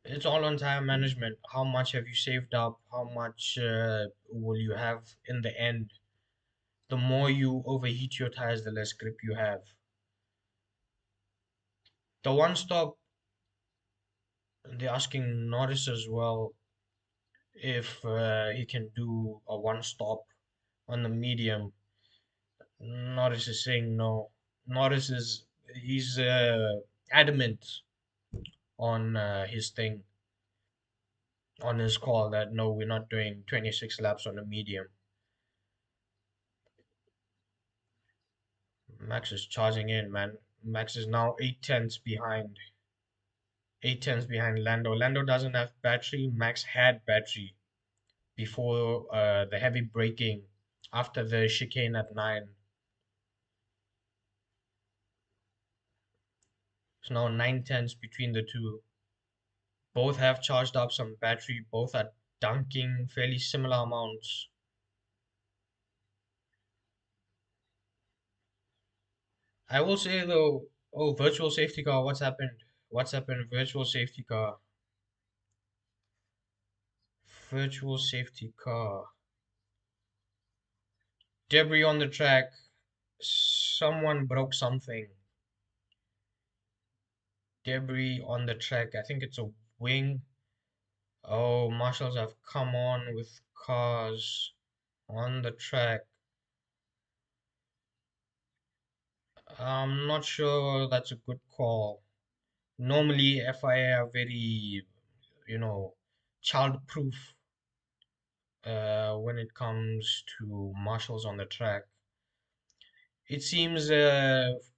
It's all on time management. How much have you saved up? How much will you have in the end? the more you overheat your tires, the less grip you have. The one stop, they're asking Norris as well if he can do a one stop on the medium. Norris is saying no. Norris is he's adamant on his thing, on his call that no, we're not doing 26 laps on a medium. Max is charging in, man. Max is now 8 tenths behind. 8 tenths behind Lando. Lando doesn't have battery. Max had battery before the heavy braking after the chicane at 9. So now 9 tenths between the two. Both have charged up some battery. Both are dunking fairly similar amounts. I will say though, oh, virtual safety car, what's happened? What's happened? Virtual safety car. Virtual safety car. Debris on the track. Someone broke something. Debris on the track. I think it's a wing. Oh, marshals have come on with cars on the track. I'm not sure that's a good call. Normally, FIA are very, you know, child-proof when it comes to marshals on the track. It seems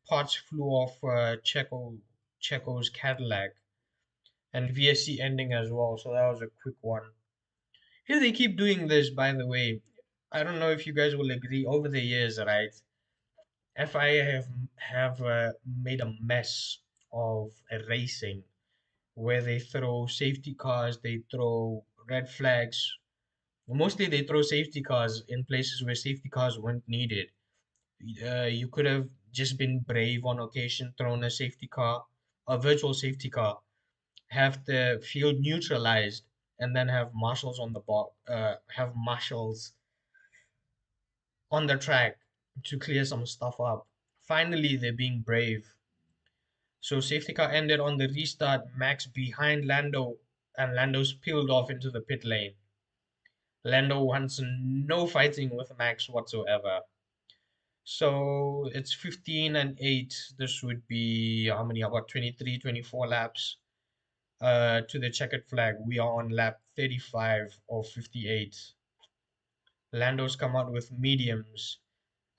parts flew off Checo's Cadillac and VSC ending as well, so that was a quick one. Here they keep doing this, by the way. I don't know if you guys will agree. Over the years, right? FIA have made a mess of a racing where they throw safety cars, they throw red flags. Mostly they throw safety cars in places where safety cars weren't needed. You could have just been brave on occasion, thrown a safety car, a virtual safety car, have the field neutralized, and then have marshals on the have marshals on the track to clear some stuff up. Finally, they're being brave. So safety car ended on the restart, Max behind Lando, and Lando's peeled off into the pit lane. Lando wants no fighting with Max whatsoever. So it's 15 and 8. This would be how many? About 23, 24 laps to the checkered flag. We are on lap 35 of 58. Lando's come out with mediums.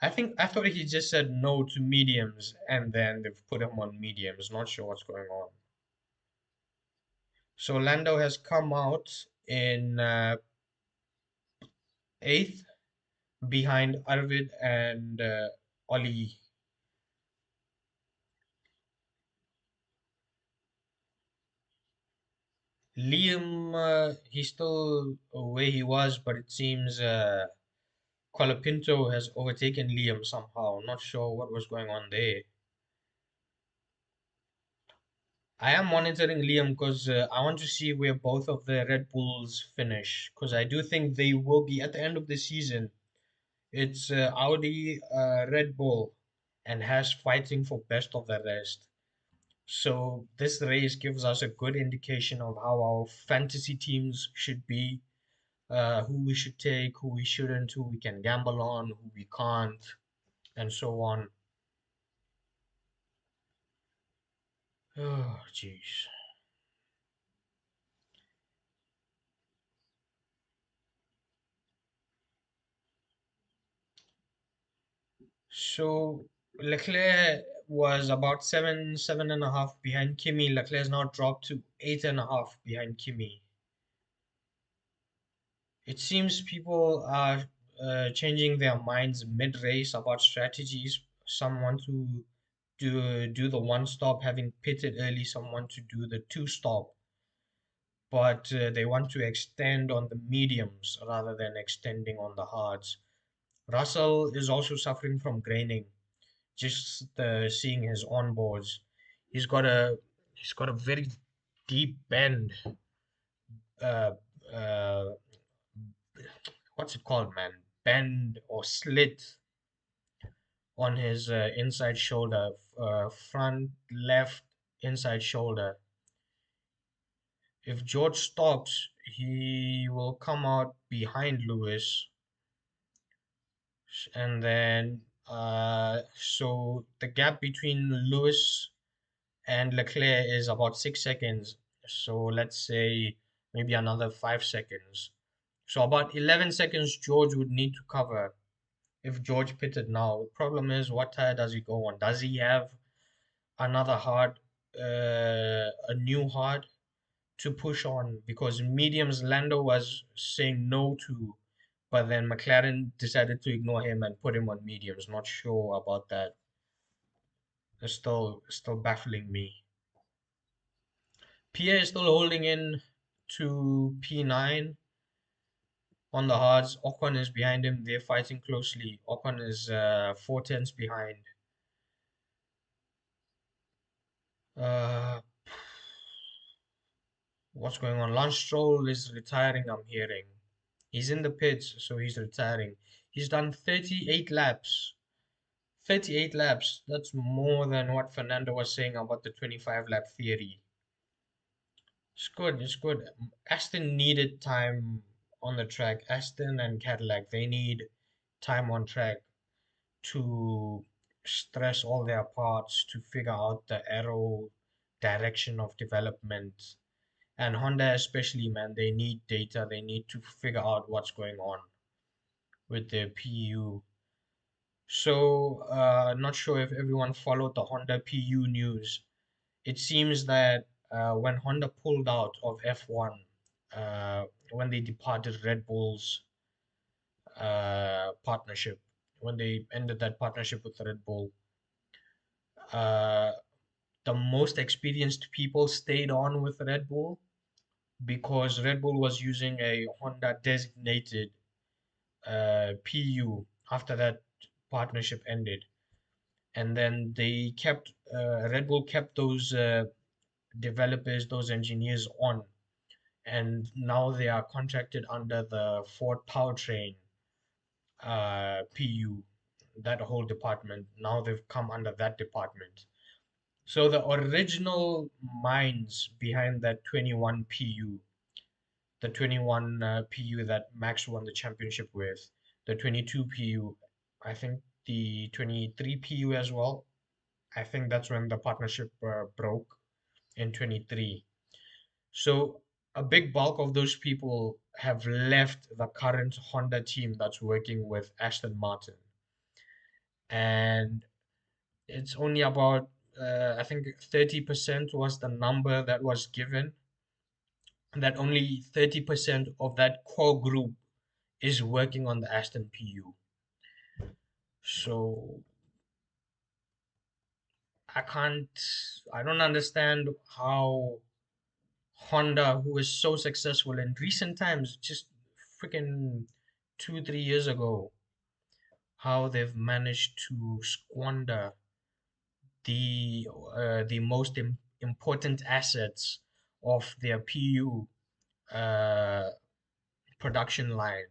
I thought he just said no to mediums and then they've put him on mediums. Not sure what's going on. So Lando has come out in eighth behind Arvid and Ollie. Liam, he's still where he was, but it seems Colapinto has overtaken Liam somehow. Not sure what was going on there. I am monitoring Liam because I want to see where both of the Red Bulls finish. Because I do think they will be at the end of the season. It's Audi, Red Bull, and Haas fighting for best of the rest. So this race gives us a good indication of how our fantasy teams should be, who we should take, who we shouldn't, who we can gamble on, who we can't, and so on. Oh, jeez. So Leclerc was about seven and a half behind Kimi. Leclerc has now dropped to 8.5 behind Kimi. It seems people are changing their minds mid-race about strategies. Some want to do the one stop, having pitted early. Some want to do the two stop, but they want to extend on the mediums rather than extending on the hards. Russell is also suffering from graining. Just seeing his onboards, he's got a he's got a very deep bend. Uh, uh, what's it called, man? Bend or slit on his inside shoulder, front left inside shoulder. If George stops, he will come out behind Lewis, and then so the gap between Lewis and Leclerc is about 6 seconds. So let's say maybe another 5 seconds. So about 11 seconds George would need to cover if George pitted now. The problem is, what tire does he go on? Does he have another hard, a new hard to push on? Because mediums Lando was saying no to, but then McLaren decided to ignore him and put him on mediums. Not sure about that. It's still baffling me. PA is still holding in to P9 on the hards. Ocon is behind him. They're fighting closely. Ocon is 4 tenths behind. Uh, what's going on? Lance Stroll is retiring, I'm hearing. He's in the pits, so he's retiring. He's done 38 laps. 38 laps. That's more than what Fernando was saying about the 25 lap theory. It's good. It's good. Aston needed time on the track. Aston and Cadillac, they need time on track to stress all their parts, to figure out the aero direction of development. And Honda especially, man, they need data. They need to figure out what's going on with their PU. So, not sure if everyone followed the Honda PU news. It seems that when Honda pulled out of F1, when they departed Red Bull's partnership, when they ended that partnership with Red Bull, uh, the most experienced people stayed on with Red Bull because Red Bull was using a Honda designated PU after that partnership ended. And then they kept, Red Bull kept those developers, those engineers on. And now they are contracted under the Ford Powertrain PU, that whole department. Now they've come under that department. So the original minds behind that 21 PU, the 21 PU that Max won the championship with, the 22 PU, I think the 23 PU as well. I think that's when the partnership broke in 23. So a big bulk of those people have left the current Honda team that's working with Aston Martin. And it's only about, I think 30% was the number that was given, that only 30% of that core group is working on the Aston PU. So I don't understand how Honda, who is so successful in recent times, just freaking 2, 3 years ago, how they've managed to squander the most important assets of their PU uh, production line,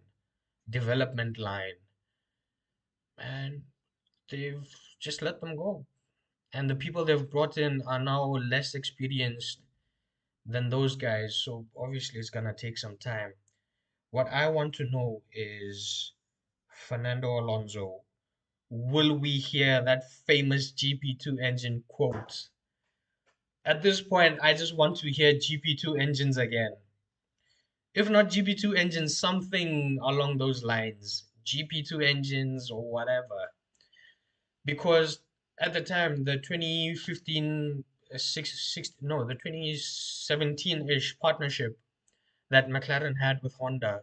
development line, and they've just let them go. And the people they've brought in are now less experienced than those guys, so obviously it's gonna take some time. What I want to know is, Fernando Alonso, will we hear that famous GP2 engine quote? At this point, I just want to hear GP2 engines again. If not GP2 engines, something along those lines. GP2 engines or whatever. Because at the time, the 2015, no, the 2017-ish partnership that McLaren had with Honda,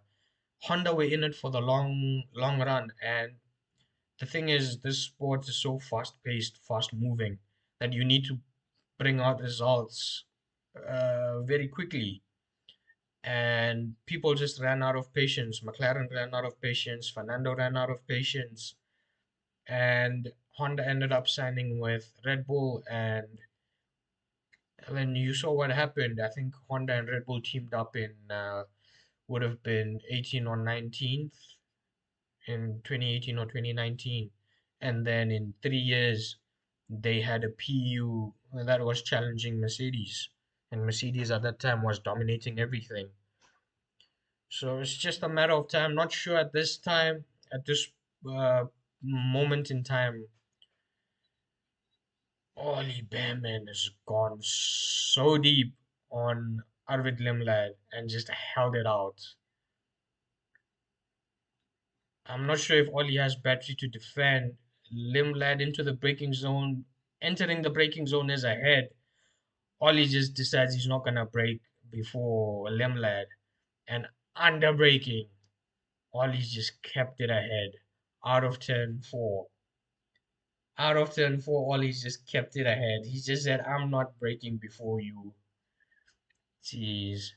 Honda were in it for the long run. And the thing is, this sport is so fast-paced, fast-moving, that you need to bring out results very quickly. And people just ran out of patience. McLaren ran out of patience. Fernando ran out of patience. And Honda ended up signing with Red Bull. And when you saw what happened, I think Honda and Red Bull teamed up in, would have been 18 or 19th in 2018 or 2019. and then in 3 years they had a PU that was challenging Mercedes, and Mercedes at that time was dominating everything. So it's just a matter of time. Not sure at this time, at this moment in time, Ollie Behrman has gone so deep on Arvid Limlad and just held it out. I'm not sure if Ollie has battery to defend. Limlad into the braking zone, entering the braking zone is ahead. Ollie just decides he's not gonna brake before Limlad and under braking. Ollie just kept it ahead. Out of turn four. Out of turn four, Ollie just kept it ahead. He just said, I'm not braking before you. Jeez.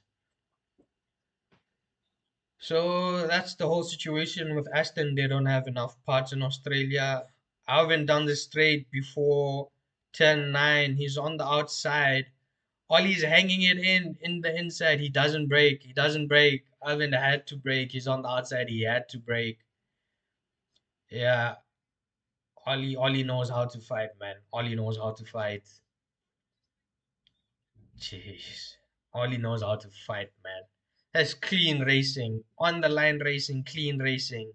So that's the whole situation with Aston. They don't have enough parts in Australia. Alvin down the straight before turn 9. He's on the outside. Ollie's hanging it in the inside. He doesn't break. He doesn't break. Alvin had to break. He's on the outside. He had to break. Yeah, Ollie knows how to fight, man. Ollie knows how to fight. Jeez. Ollie knows how to fight, man. That's clean racing. On the line racing, clean racing.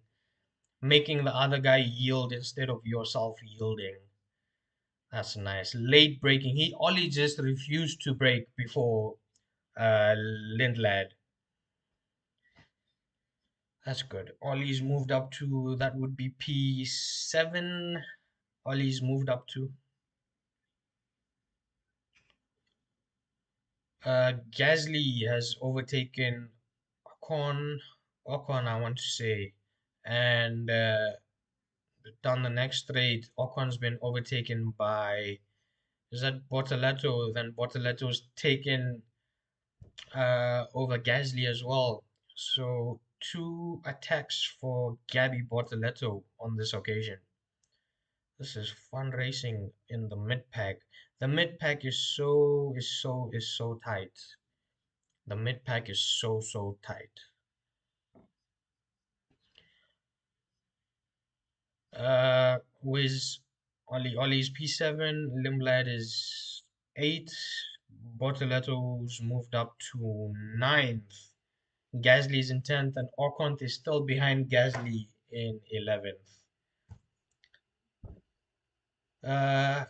Making the other guy yield instead of yourself yielding. That's nice. Late braking. Ollie just refused to brake before Lindlad. That's good. Ollie's moved up to that would be P7. Ollie's moved up to Gasly has overtaken Ocon. Ocon, I want to say, and down the next straight, Ocon's been overtaken by is that Bortoleto? Then Bortoleto's taken over Gasly as well. So two attacks for Gabby Bortoleto on this occasion. This is fun racing in the mid pack. The mid pack is so tight. The mid pack is so tight. With Ollie's P7, Limblad is 8. Bortoleto's moved up to ninth. Gasly's in 10th, and Ocon is still behind Gasly in 11th. Uh,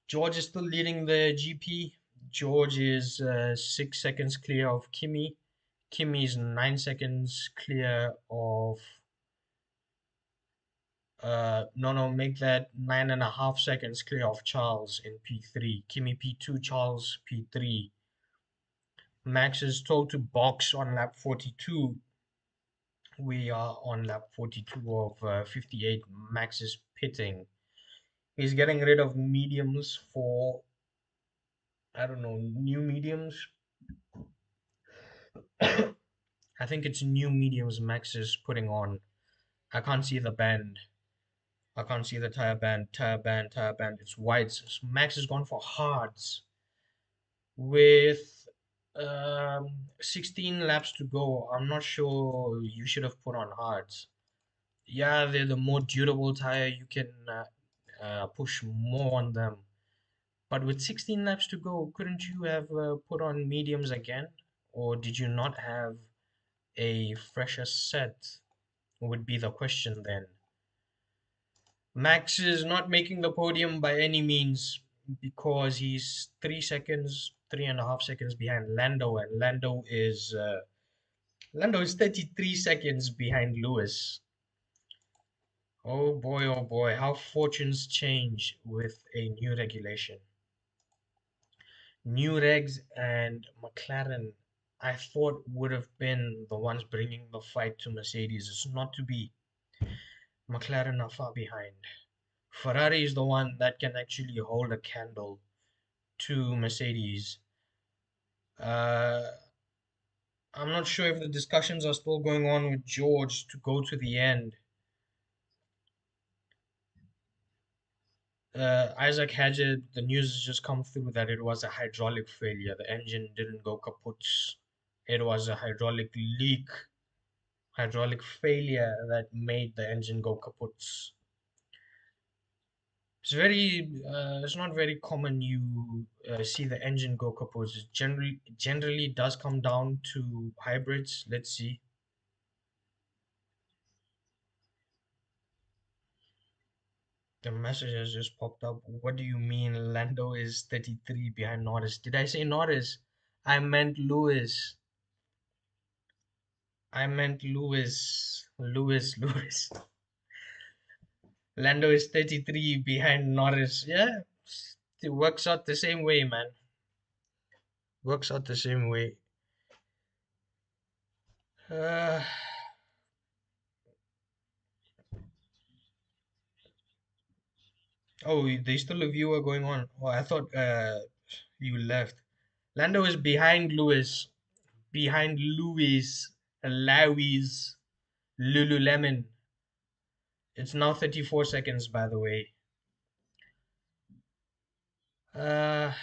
George is still leading the GP. George is 6 seconds clear of Kimi. Kimi is 9 seconds clear of. No, make that 9.5 seconds clear of Charles in P3. Kimi P2, Charles P3. Max is told to box on lap 42. We are on lap 42 of 58. Max is pitting. He's getting rid of mediums for, I don't know, new mediums. I think it's new mediums Max is putting on. I can't see the band. I can't see the tire band, tire band, tire band. It's whites. So Max has gone for hards with 16 laps to go. I'm not sure you should have put on hards. Yeah, they're the more durable tire. You can push more on them. But with 16 laps to go, couldn't you have put on mediums again? Or did you not have a fresher set? Would be the question then. Max is not making the podium by any means because he's 3 seconds, 3.5 seconds behind Lando, and Lando is 33 seconds behind Lewis. Oh boy, how fortunes change with a new regulation. New regs and McLaren, I thought would have been the ones bringing the fight to Mercedes. It's not to be. McLaren are far behind. Ferrari is the one that can actually hold a candle to Mercedes. Uh, I'm not sure if the discussions are still going on with George to go to the end. Isaac Hadjed, the news has just come through that it was a hydraulic failure. The engine didn't go kaput. It was a hydraulic leak, hydraulic failure that made the engine go kaput. It's not very common you see the engine go kaput. It generally does come down to hybrids. Let's see. The message has just popped up. What do you mean Lando is 33 behind Norris? Did I say Norris? I meant Lewis. I meant Lewis. Lewis. Lando is 33 behind Norris. Yeah, it works out the same way, man. Works out the same way. Uh, oh, there's still a viewer going on. Oh, I thought you left. Lando is behind Lewis. Behind Lewis. Lewis. Lululemon. It's now 34 seconds, by the way. Uh,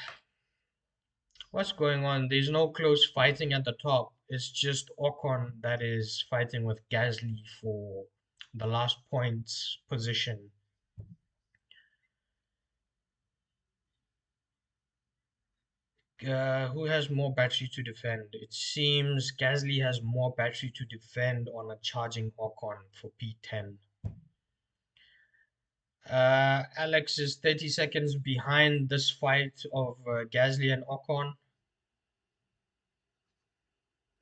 what's going on? There's no close fighting at the top. It's just Ocon that is fighting with Gasly for the last points position. Who has more battery to defend? It seems Gasly has more battery to defend on a charging Ocon for P10. Alex is 30 seconds behind this fight of Gasly and Ocon.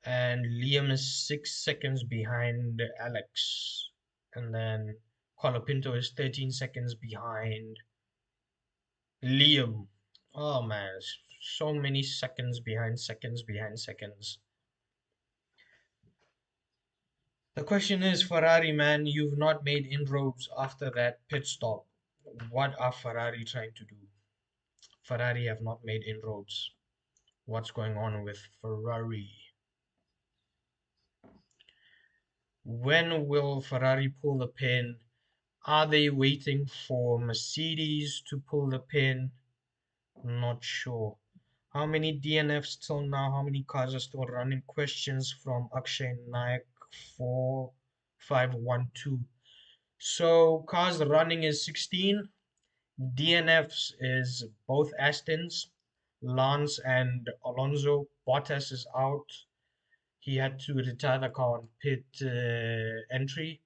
And Liam is 6 seconds behind Alex. And then Colapinto is 13 seconds behind Liam. Oh man, so many seconds behind seconds behind seconds. The question is, Ferrari, man, you've not made inroads after that pit stop. What are Ferrari trying to do? Ferrari have not made inroads. What's going on with Ferrari? When will Ferrari pull the pin? Are they waiting for Mercedes to pull the pin? Not sure. How many DNFs till now? How many cars are still running? Questions from Akshay Naik 4512. So cars running is 16. DNFs is both Astons, Lance and Alonso. Bottas is out. He had to retire the car on pit entry.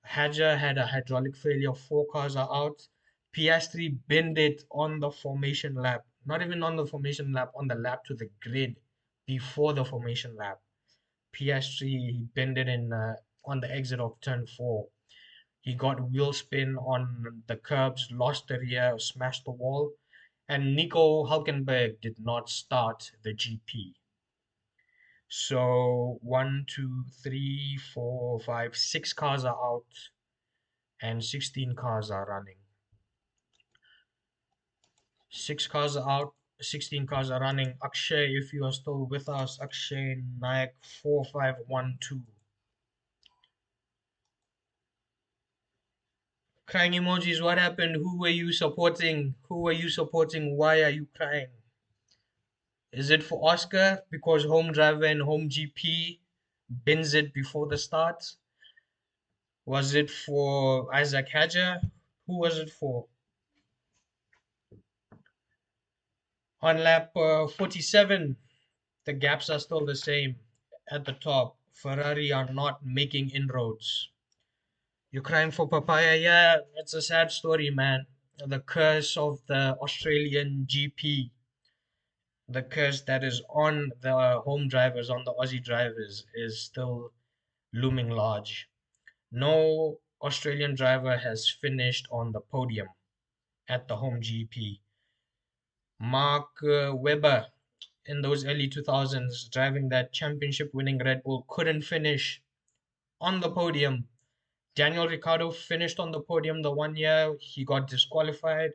Hadja had a hydraulic failure. Four cars are out. Piastri binned it on the formation lap. Not even on the formation lap, on the lap to the grid before the formation lap. Piastri binned it in on the exit of turn 4. He got wheel spin on the curbs, lost the rear, smashed the wall. And Nico Hulkenberg did not start the GP. So one, two, three, four, five, 6 cars are out and 16 cars are running. 6 cars are out, 16 cars are running. Akshay, if you are still with us, Akshay Naik 4512. Crying emojis, what happened? Who were you supporting? Who were you supporting? Why are you crying? Is it for Oscar because home driver and home GP bins it before the start? Was it for Isack Hadja? Who was it for? On lap 47, the gaps are still the same at the top. Ferrari are not making inroads. You're crying for papaya? Yeah, it's a sad story, man. The curse of the Australian GP, the curse that is on the home drivers, on the Aussie drivers, is still looming large. No Australian driver has finished on the podium at the home GP. Mark Webber, in those early 2000s, driving that championship winning Red Bull, couldn't finish on the podium. Daniel Ricciardo finished on the podium the one year, he got disqualified.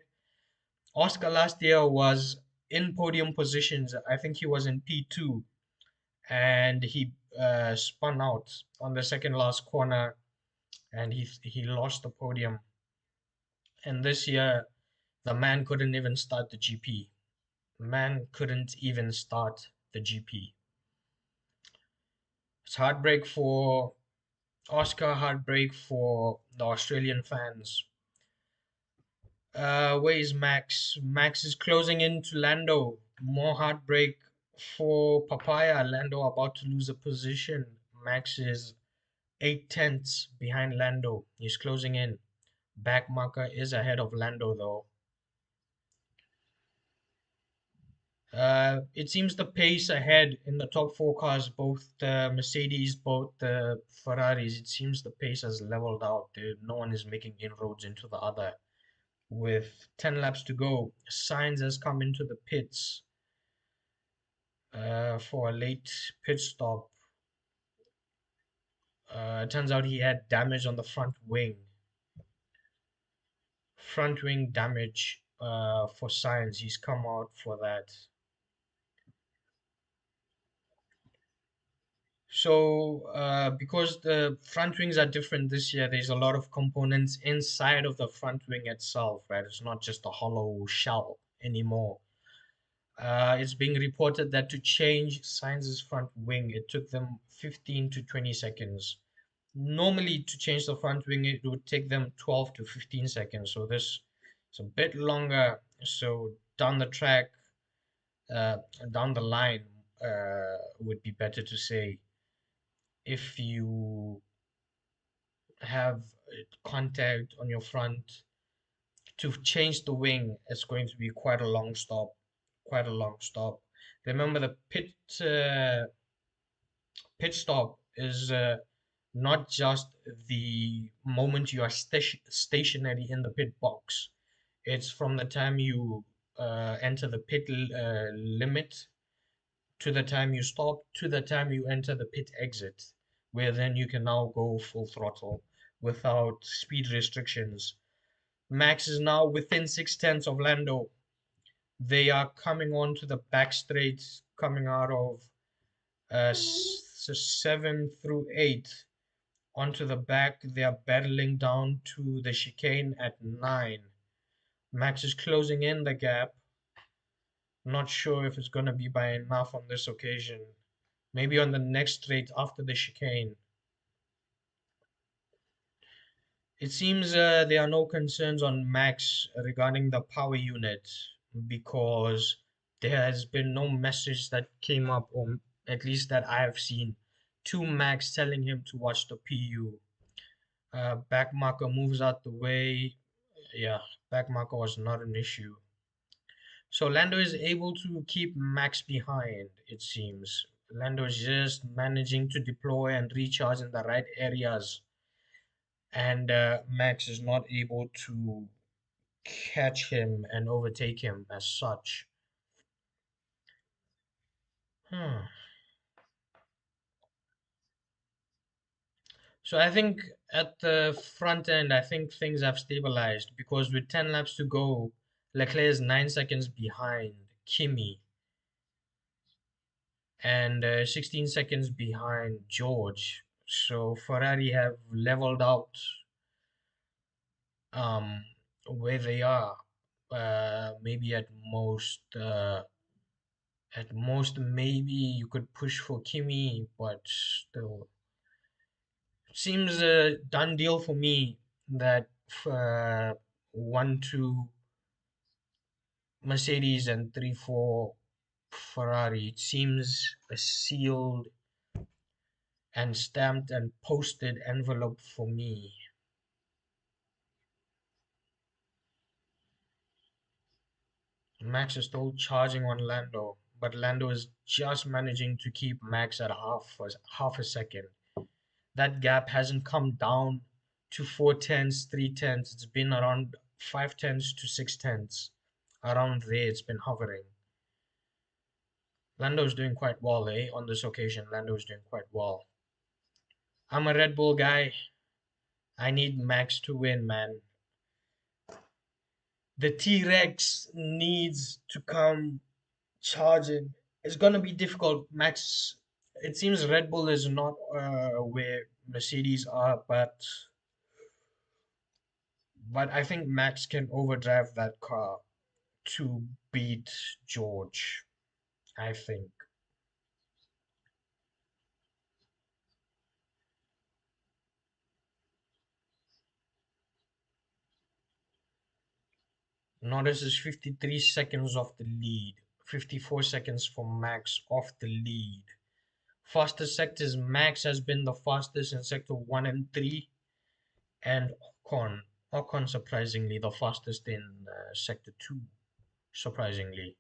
Oscar last year was in podium positions. I think he was in P2 and he spun out on the second last corner and he lost the podium. And this year, the man couldn't even start the GP. Man couldn't even start the GP. It's heartbreak for Oscar, heartbreak for the Australian fans. Where is Max? Max is closing into Lando. More heartbreak for Papaya. Lando about to lose a position. Max is 8 tenths behind Lando. He's closing in. Back marker is ahead of Lando though. It seems the pace ahead in the top four cars, both the Mercedes, both the Ferraris, it seems the pace has leveled out. No one is making inroads into the other. With 10 laps to go, Sainz has come into the pits for a late pit stop. It turns out he had damage on the front wing. Front wing damage for Sainz. He's come out for that. So, because the front wings are different this year, there's a lot of components inside of the front wing itself, right? It's not just a hollow shell anymore. It's being reported that to change Sainz's front wing, it took them 15 to 20 seconds. Normally, to change the front wing, it would take them 12 to 15 seconds. So this is a bit longer. So down the track, uh, down the line, would be better to say, if you have contact on your front to change the wing, it's going to be quite a long stop. Quite a long stop. Remember, the pit stop is not just the moment you are stationary in the pit box. It's from the time you enter the pit limit to the time you stop to the time you enter the pit exit, where then you can now go full throttle without speed restrictions. Max is now within 6 tenths of Lando. They are coming on to the back straight, coming out of 7 through 8 onto the back. They are battling down to the chicane at 9. Max is closing in the gap. Not sure if it's going to be by enough on this occasion. Maybe on the next straight after the chicane. It seems there are no concerns on Max regarding the power unit, because there has been no message that came up, or at least that I have seen, to Max telling him to watch the PU. Back marker moves out the way. Yeah, back marker was not an issue. So Lando is able to keep Max behind, it seems. Lando is just managing to deploy and recharge in the right areas, and Max is not able to catch him and overtake him as such. Hmm. So I think at the front end, I think things have stabilized, because with 10 laps to go, Leclerc is 9 seconds behind Kimi, and 16 seconds behind George. So Ferrari have leveled out um, where they are. Maybe at most, maybe you could push for Kimi, but still, seems a done deal for me that 1-2 Mercedes and 3-4 Ferrari. It seems a sealed and stamped and posted envelope for me. Max is still charging on Lando, but Lando is just managing to keep Max at half a second. That gap hasn't come down to 4 tenths, 3 tenths. It's been around 5 tenths to 6 tenths. Around there, it's been hovering. Lando's doing quite well, eh? On this occasion, Lando's doing quite well. I'm a Red Bull guy. I need Max to win, man. The T-Rex needs to come charging. It's gonna be difficult. Max, it seems Red Bull is not where Mercedes are, but I think Max can overdrive that car to beat George, I think. Norris is 53 seconds off the lead. 54 seconds for Max off the lead. Fastest sectors, Max has been the fastest in sector 1 and 3, and Ocon surprisingly the fastest in sector 2, surprisingly.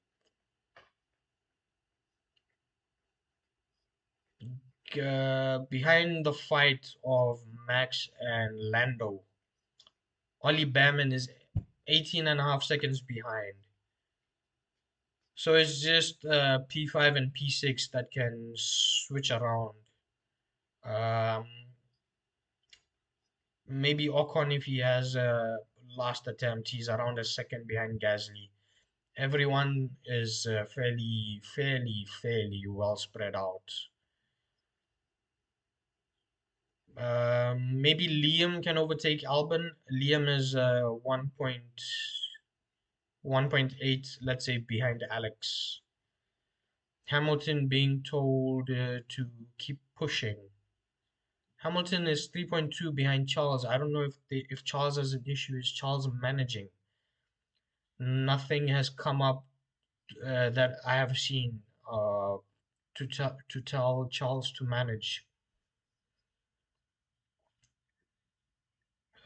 Behind the fight of Max and Lando, Ollie Behrman is 18 and a half seconds behind. So it's just P5 and P6 that can switch around. Um, Maybe Ocon, if he has a last attempt, he's around a second behind Gasly. Everyone is fairly well spread out. Maybe Liam can overtake Albon. Liam is 1.8, let's say, behind Alex. Hamilton being told to keep pushing. Hamilton is 3.2 behind Charles. I don't know if Charles has an issue. Is Charles managing? Nothing has come up that I have seen to tell Charles to manage.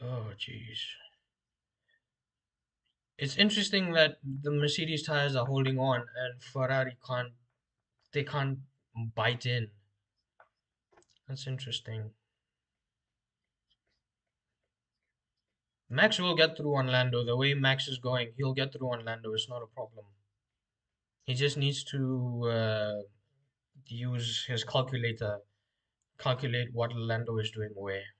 Oh, jeez. It's interesting that the Mercedes tires are holding on and Ferrari can't. They can't bite in. That's interesting. Max will get through on Lando. The way Max is going, he'll get through on Lando. It's not a problem. He just needs to use his calculator, calculate what Lando is doing where.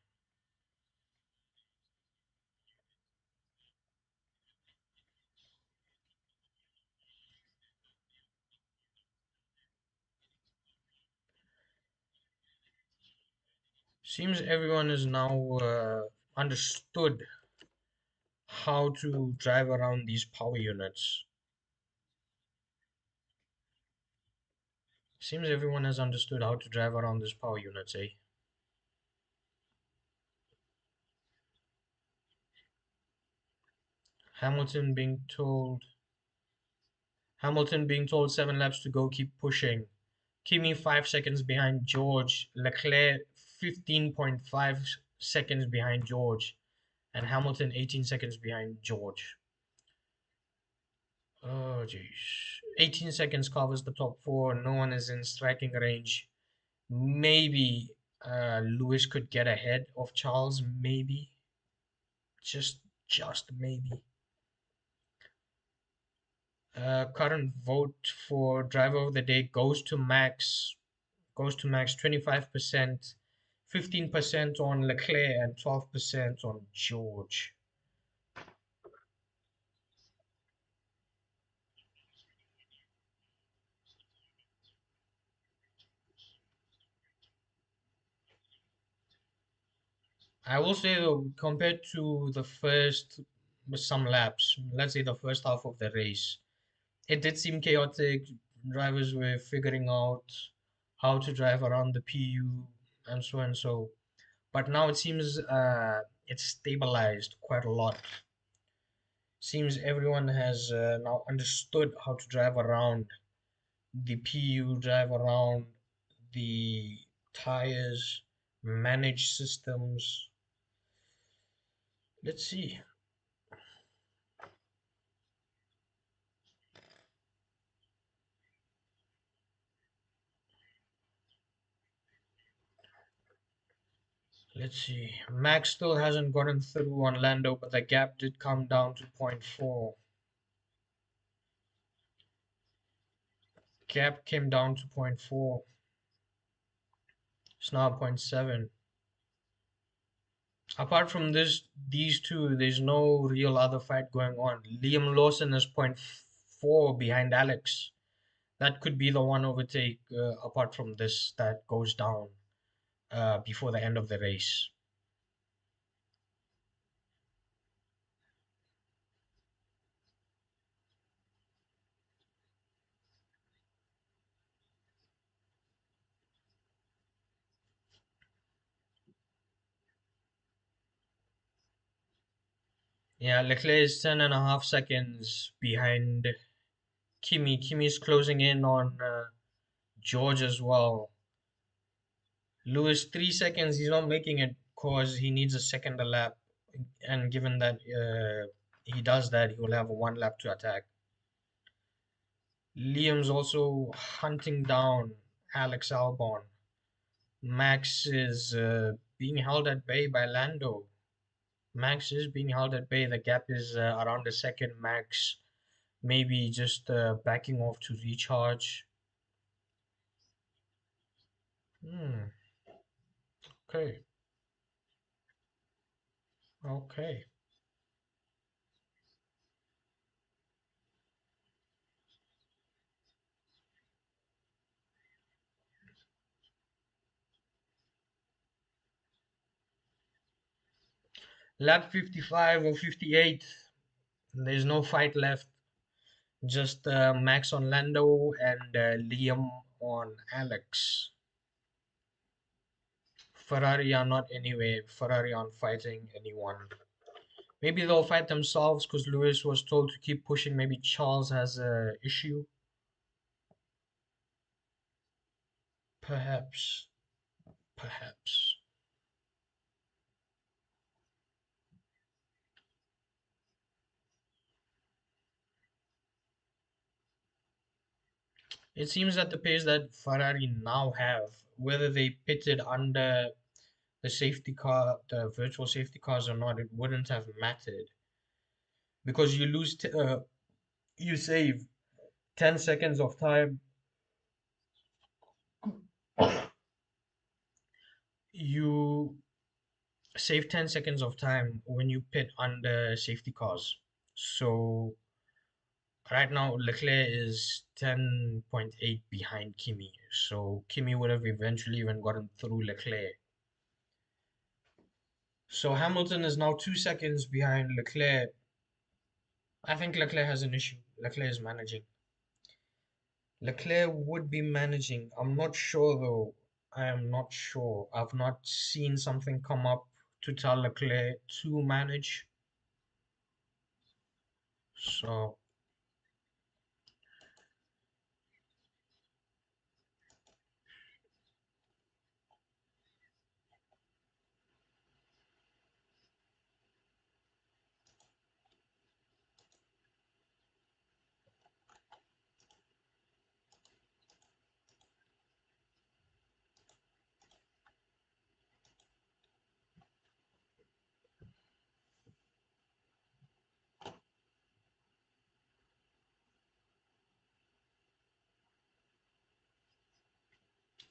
Seems everyone is now understood how to drive around these power units. Seems everyone has understood how to drive around these power units, eh? Hamilton being told Hamilton being told 7 laps to go, keep pushing. Kimi 5 seconds behind George. Leclerc 15.5 seconds behind George. And Hamilton 18 seconds behind George. Oh, jeez. 18 seconds covers the top four. No one is in striking range. Maybe Lewis could get ahead of Charles. Maybe. Just maybe. Current vote for driver of the day goes to Max. Goes to Max 25%, 15% on Leclerc, and 12% on George. I will say though, compared to the first some laps, let's say the first half of the race, it did seem chaotic. Drivers were figuring out how to drive around the PU and so and so. But now it seems it's stabilized quite a lot. Seems everyone has now understood how to drive around the PU, drive around the tires, manage systems. Let's see. Let's see. Max still hasn't gotten through on Lando, but the gap did come down to point 0.4. Gap came down to point 0.4. It's now 0.7. Apart from these two, there's no real other fight going on. Liam Lawson is point 0.4 behind Alex. That could be the one overtake apart from this that goes down before the end of the race. Yeah, Leclerc is 10.5 seconds behind Kimi. Kimi's closing in on George as well. Lewis 3 seconds. He's not making it because he needs a second a lap, and given that he does that, he will have a 1 lap to attack. Liam's also hunting down Alex Albon. Max is being held at bay by Lando. Max is being held at bay. The gap is around a second. Max maybe just backing off to recharge. Hmm. Okay. Okay. Lap 55 or 58. There's no fight left. Just Max on Lando and Liam on Alex. Ferrari are not anyway. Ferrari aren't fighting anyone. Maybe they'll fight themselves because Lewis was told to keep pushing. Maybe Charles has a issue. Perhaps. Perhaps. It seems that the pace that Ferrari now have, whether they pitted under the safety car, the virtual safety cars or not, it wouldn't have mattered because you save 10 seconds of time. You save 10 seconds of time when you pit under safety cars. So right now, Leclerc is 10.8 behind Kimi. So Kimi would have eventually even gotten through Leclerc. So Hamilton is now 2 seconds behind Leclerc. I think Leclerc has an issue. Leclerc is managing. Leclerc would be managing. I'm not sure though. I am not sure. I've not seen something come up to tell Leclerc to manage. So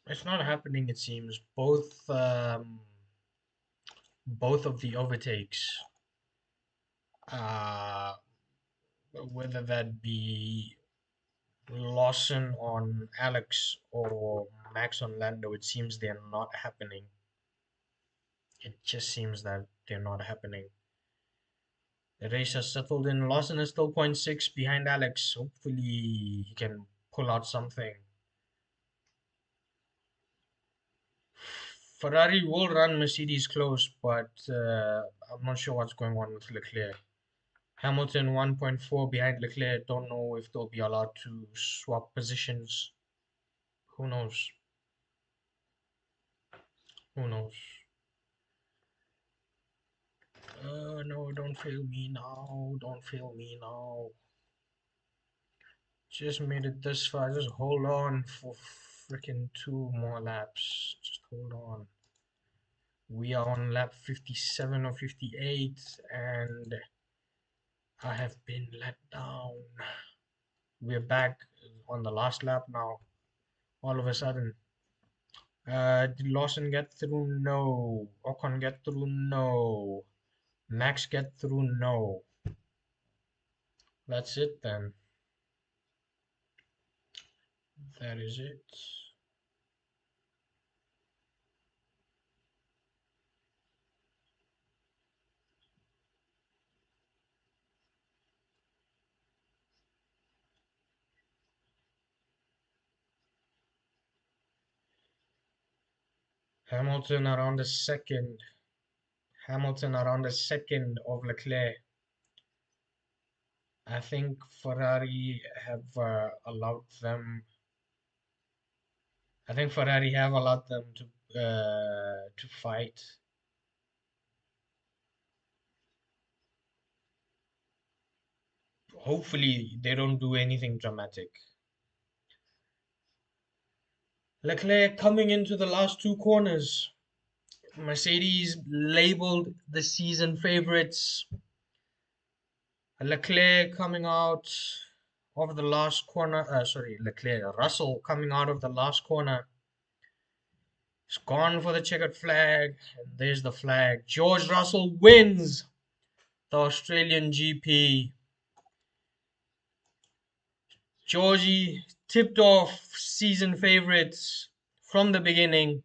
it's not happening, it seems. Both of the overtakes, uh, whether that be Lawson on Alex or Max on Lando, it seems they're not happening. It just seems that they're not happening. The race has settled in. Lawson is still point 0.6 behind Alex. Hopefully, he can pull out something. Ferrari will run Mercedes close, but I'm not sure what's going on with Leclerc. Hamilton 1.4 behind Leclerc. Don't know if they'll be allowed to swap positions. Who knows? Who knows? No, don't fail me now. Don't fail me now. Just made it this far. Just hold on for freaking 2 more laps. Just hold on. We are on lap 57 or 58, and I have been let down. We're back on the last lap now. All of a sudden. Did Lawson get through? No. Ocon get through? No. Max get through? No. That's it then. That is it. Hamilton around a second. Hamilton around a second of Leclerc. I think Ferrari have allowed them. I think Ferrari have allowed them to fight. Hopefully, they don't do anything dramatic. Leclerc coming into the last two corners. Mercedes labeled the season favorites. Leclerc coming out of the last corner. Russell coming out of the last corner. He's gone for the checkered flag. And there's the flag. George Russell wins the Australian GP. Georgie tipped off season favorites from the beginning,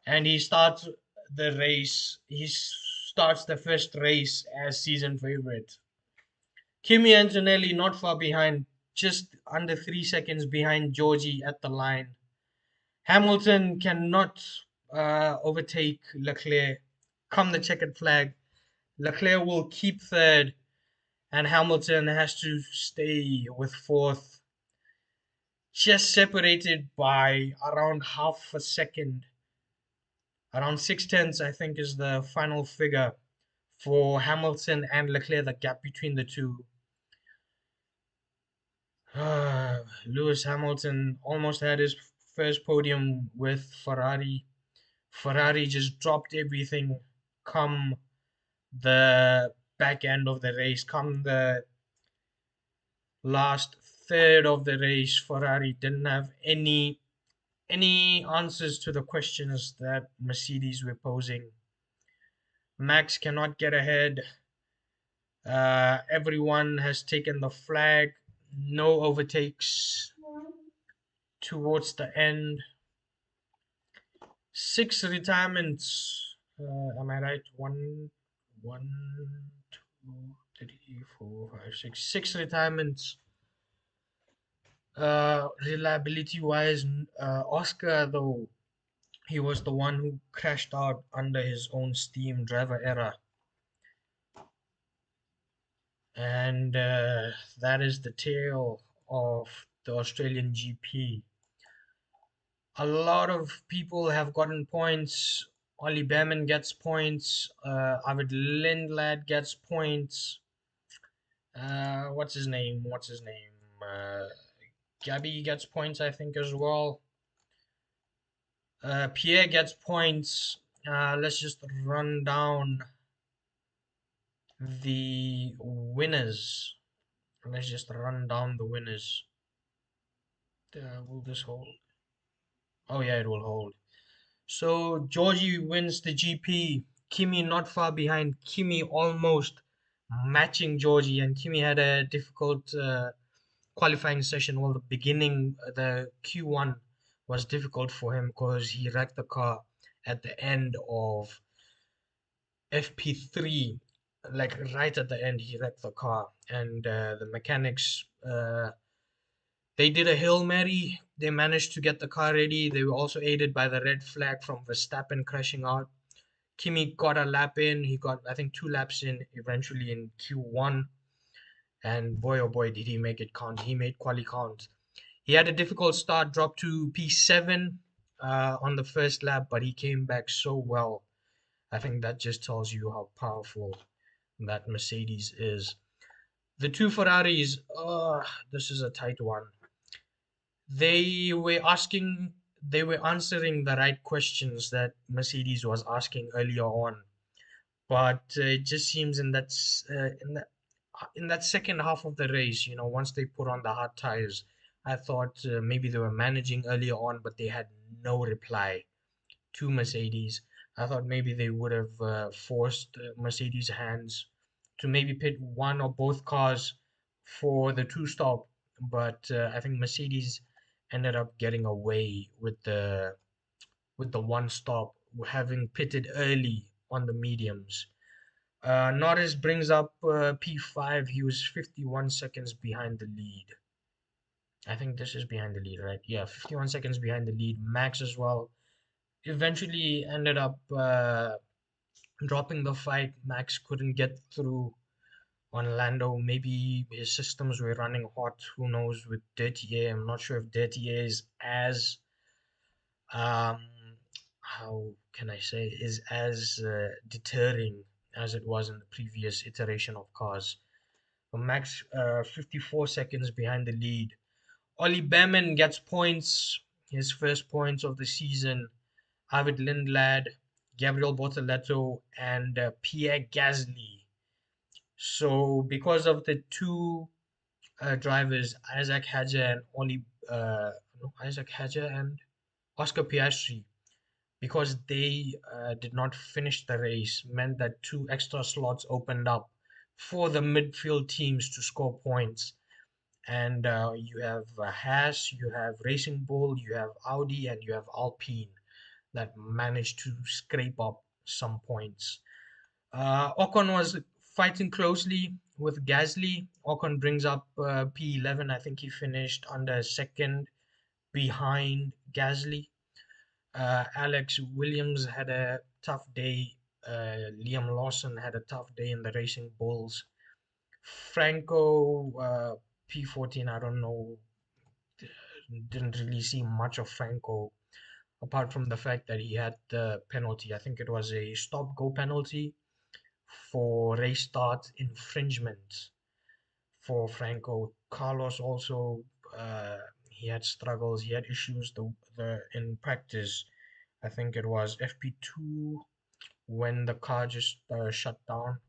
and he starts the race. He starts the first race as season favorite. Kimi Antonelli not far behind, just under 3 seconds behind Georgie at the line. Hamilton cannot overtake Leclerc. Come the checkered flag, Leclerc will keep third, and Hamilton has to stay with fourth, just separated by around half a second. Around 6 tenths, I think, is the final figure for Hamilton and Leclerc, the gap between the two. Lewis Hamilton almost had his first podium with Ferrari. Ferrari just dropped everything come the back end of the race, come the last third of the race. Ferrari didn't have any answers to the questions that Mercedes were posing. Max cannot get ahead. Everyone has taken the flag. No overtakes towards the end. 6 retirements. Am I right? One, two, three, four, five, six. 6 retirements. Reliability wise, Oscar, though, he was the one who crashed out under his own steam driver error. And that is the tale of the Australian GP. A lot of people have gotten points. Ollie Behrman gets points. Arvid Lindblad gets points. What's his name? Gabby gets points, I think, as well. Pierre gets points. Let's just run down the winners. Let's just run down the winners. Will this hold? Oh yeah, it will hold. So Georgie wins the GP. Kimi not far behind. Kimi almost matching Georgie, and Kimi had a difficult qualifying session. Well, the beginning, the Q1 was difficult for him because he wrecked the car at the end of FP3. Like right at the end, he wrecked the car, and the mechanics they did a Hail Mary. They managed to get the car ready. They were also aided by the red flag from Verstappen crashing out. Kimi got a lap in. He got, I think, 2 laps in eventually in Q1. And boy, oh boy, did he make it count. He made quali count. He had a difficult start, dropped to P7 on the first lap, but he came back so well. I think that just tells you how powerful that Mercedes is. The two Ferraris, this is a tight one. They were asking, they were answering the right questions that Mercedes was asking earlier on, but it just seems in that second half of the race, once they put on the hard tires, I thought maybe they were managing earlier on, but they had no reply to Mercedes. I thought maybe they would have forced Mercedes' hands to maybe pit one or both cars for the two stop, but I think Mercedes ended up getting away with the one stop, having pitted early on the mediums. Norris brings up P5. He was 51 seconds behind the lead. I think this is behind the lead, right? Yeah, 51 seconds behind the lead. Max as well. Eventually ended up dropping the fight. Max couldn't get through on Lando. Maybe his systems were running hot. Who knows with dirty air? I'm not sure if dirty air is as um, how can I say, is as deterring as it was in the previous iteration of cars. Max 54 seconds behind the lead. Ollie Behrman gets points, his first points of the season. Arvid Lindblad, Gabriel Bortoleto, and Pierre Gasly. So because of the two drivers, Isaac Hadjar and Ollie, no, Isaac Hadjar and Oscar Piastri, because they did not finish the race, meant that two extra slots opened up for the midfield teams to score points. And you have Haas, you have Racing Bull, you have Audi, and you have Alpine that managed to scrape up some points. Ocon was fighting closely with Gasly. Ocon brings up P11. I think he finished under second behind Gasly. Alex Williams had a tough day. Liam Lawson had a tough day in the Racing Bulls. Franco, P14, I don't know, didn't really see much of Franco apart from the fact that he had the penalty. I think it was a stop go penalty for race start infringement for Franco. Carlos also, he had struggles, he had issues the in practice. I think it was FP2 when the car just shut down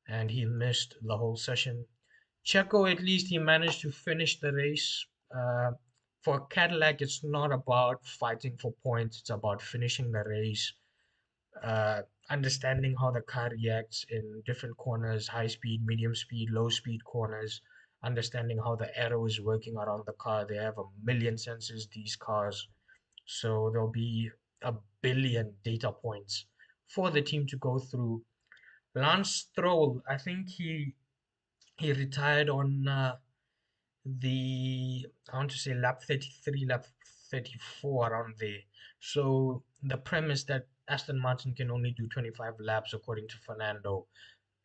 and he missed the whole session. Checo, at least he managed to finish the race. For Cadillac, it's not about fighting for points, it's about finishing the race, uh, understanding how the car reacts in different corners, high speed, medium speed, low speed corners, understanding how the aero is working around the car. They have a million sensors, these cars. So there'll be a billion data points for the team to go through. Lance Stroll, I think he retired on I want to say lap 33, lap 34, around there. So the premise that Aston Martin can only do 25 laps according to Fernando,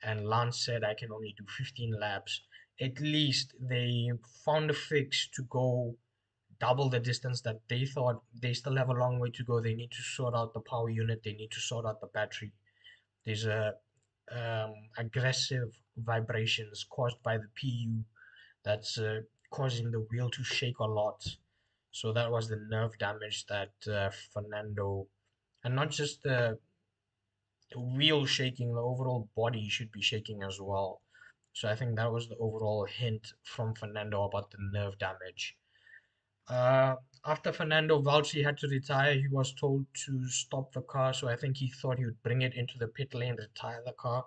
and Lance said I can only do 15 laps. At least they found a fix to go double the distance that they thought. They still have a long way to go. They need to sort out the power unit. They need to sort out the battery. There's a aggressive vibrations caused by the PU that's causing the wheel to shake a lot. So that was the nerve damage that Fernando, and not just the wheel shaking, the overall body should be shaking as well. So I think that was the overall hint from Fernando about the nerve damage. Uh, After Fernando Valtteri had to retire, he was told to stop the car. So I think he thought he would bring it into the pit lane, retire the car.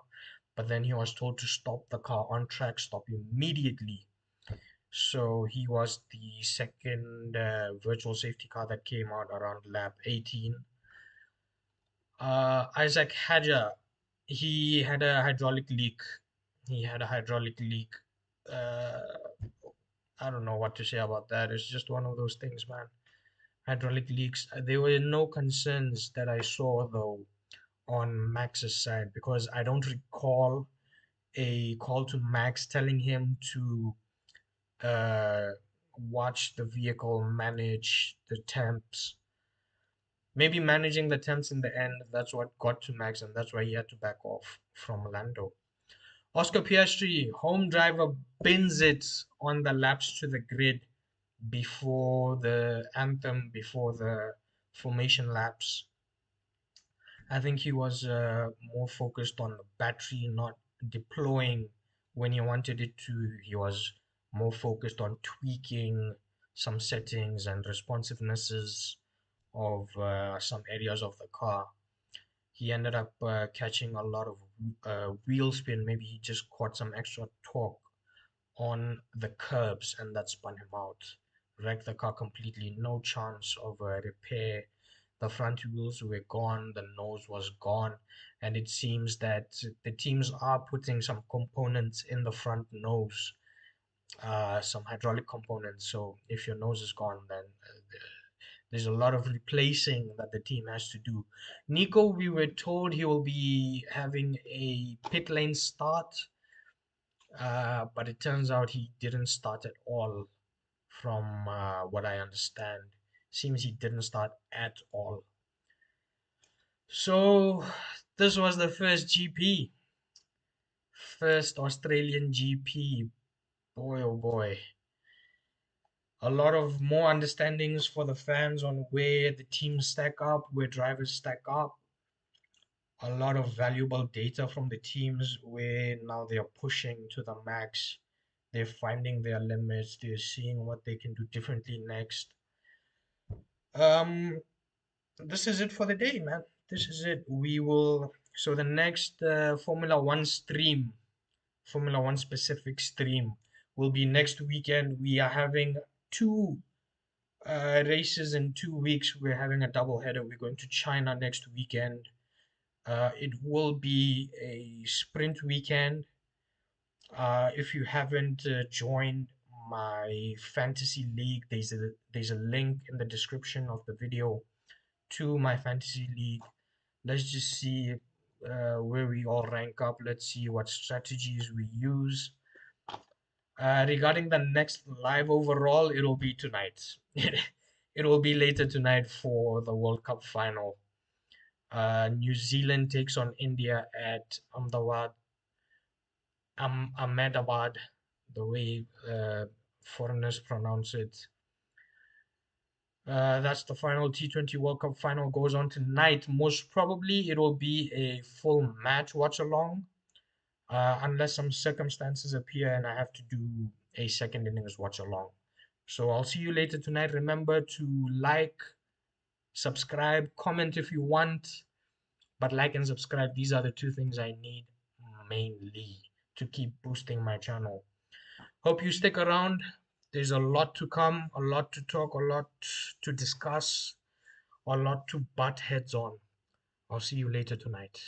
But then he was told to stop the car on track, stop immediately. So he was the second virtual safety car that came out around lap 18. Isaac Hadjar, he had a hydraulic leak. He had a hydraulic leak. Uh, I don't know what to say about that. It's just one of those things, man. Hydraulic leaks. There were no concerns that I saw though on Max's side because I don't recall a call to Max telling him to uh, watch the vehicle, manage the temps. Maybe managing the temps in the end, that's what got to Max, and that's why he had to back off from Lando. Oscar Piastri, home driver, bins it on the laps to the grid before the anthem, before the formation laps. I think he was more focused on the battery, not deploying when he wanted it to. He was more focused on tweaking some settings and responsivenesses of some areas of the car. He ended up catching a lot of wheel spin. Maybe he just caught some extra torque on the curbs and that spun him out. Wrecked the car completely. No chance of a repair. The front wheels were gone, the nose was gone, and it seems that the teams are putting some components in the front nose, some hydraulic components. So if your nose is gone, then there's a lot of replacing that the team has to do. Nico, we were told he will be having a pit lane start But it turns out he didn't start at all, from what I understand. Seems he didn't start at all. So this was the first GP, first Australian GP. Boy, oh boy. A lot of more understandings for the fans on where the teams stack up, where drivers stack up. A lot of valuable data from the teams where now they are pushing to the max. They're finding their limits. They're seeing what they can do differently next. Um, this is it for the day, man. This is it. We will. So the next Formula One stream, Formula One specific stream, will be next weekend. We are having two races in 2 weeks. We're having a double header. We're going to China next weekend. It will be a sprint weekend. If you haven't joined my fantasy league, there's a link in the description of the video to my fantasy league. Let's just see where we all rank up. Let's see what strategies we use. Regarding the next live overall, it'll be tonight. It will be later tonight for the World Cup final. New Zealand takes on India at Ahmedabad, the way foreigners pronounce it. That's the final T20 World Cup final goes on tonight. Most probably it will be a full match watch along, unless some circumstances appear and I have to do a second innings watch along. So I'll see you later tonight. Remember to like, subscribe, comment if you want, but like and subscribe. These are the two things I need mainly to keep boosting my channel. Hope you stick around. There's a lot to come, a lot to talk, a lot to discuss, a lot to butt heads on. I'll see you later tonight.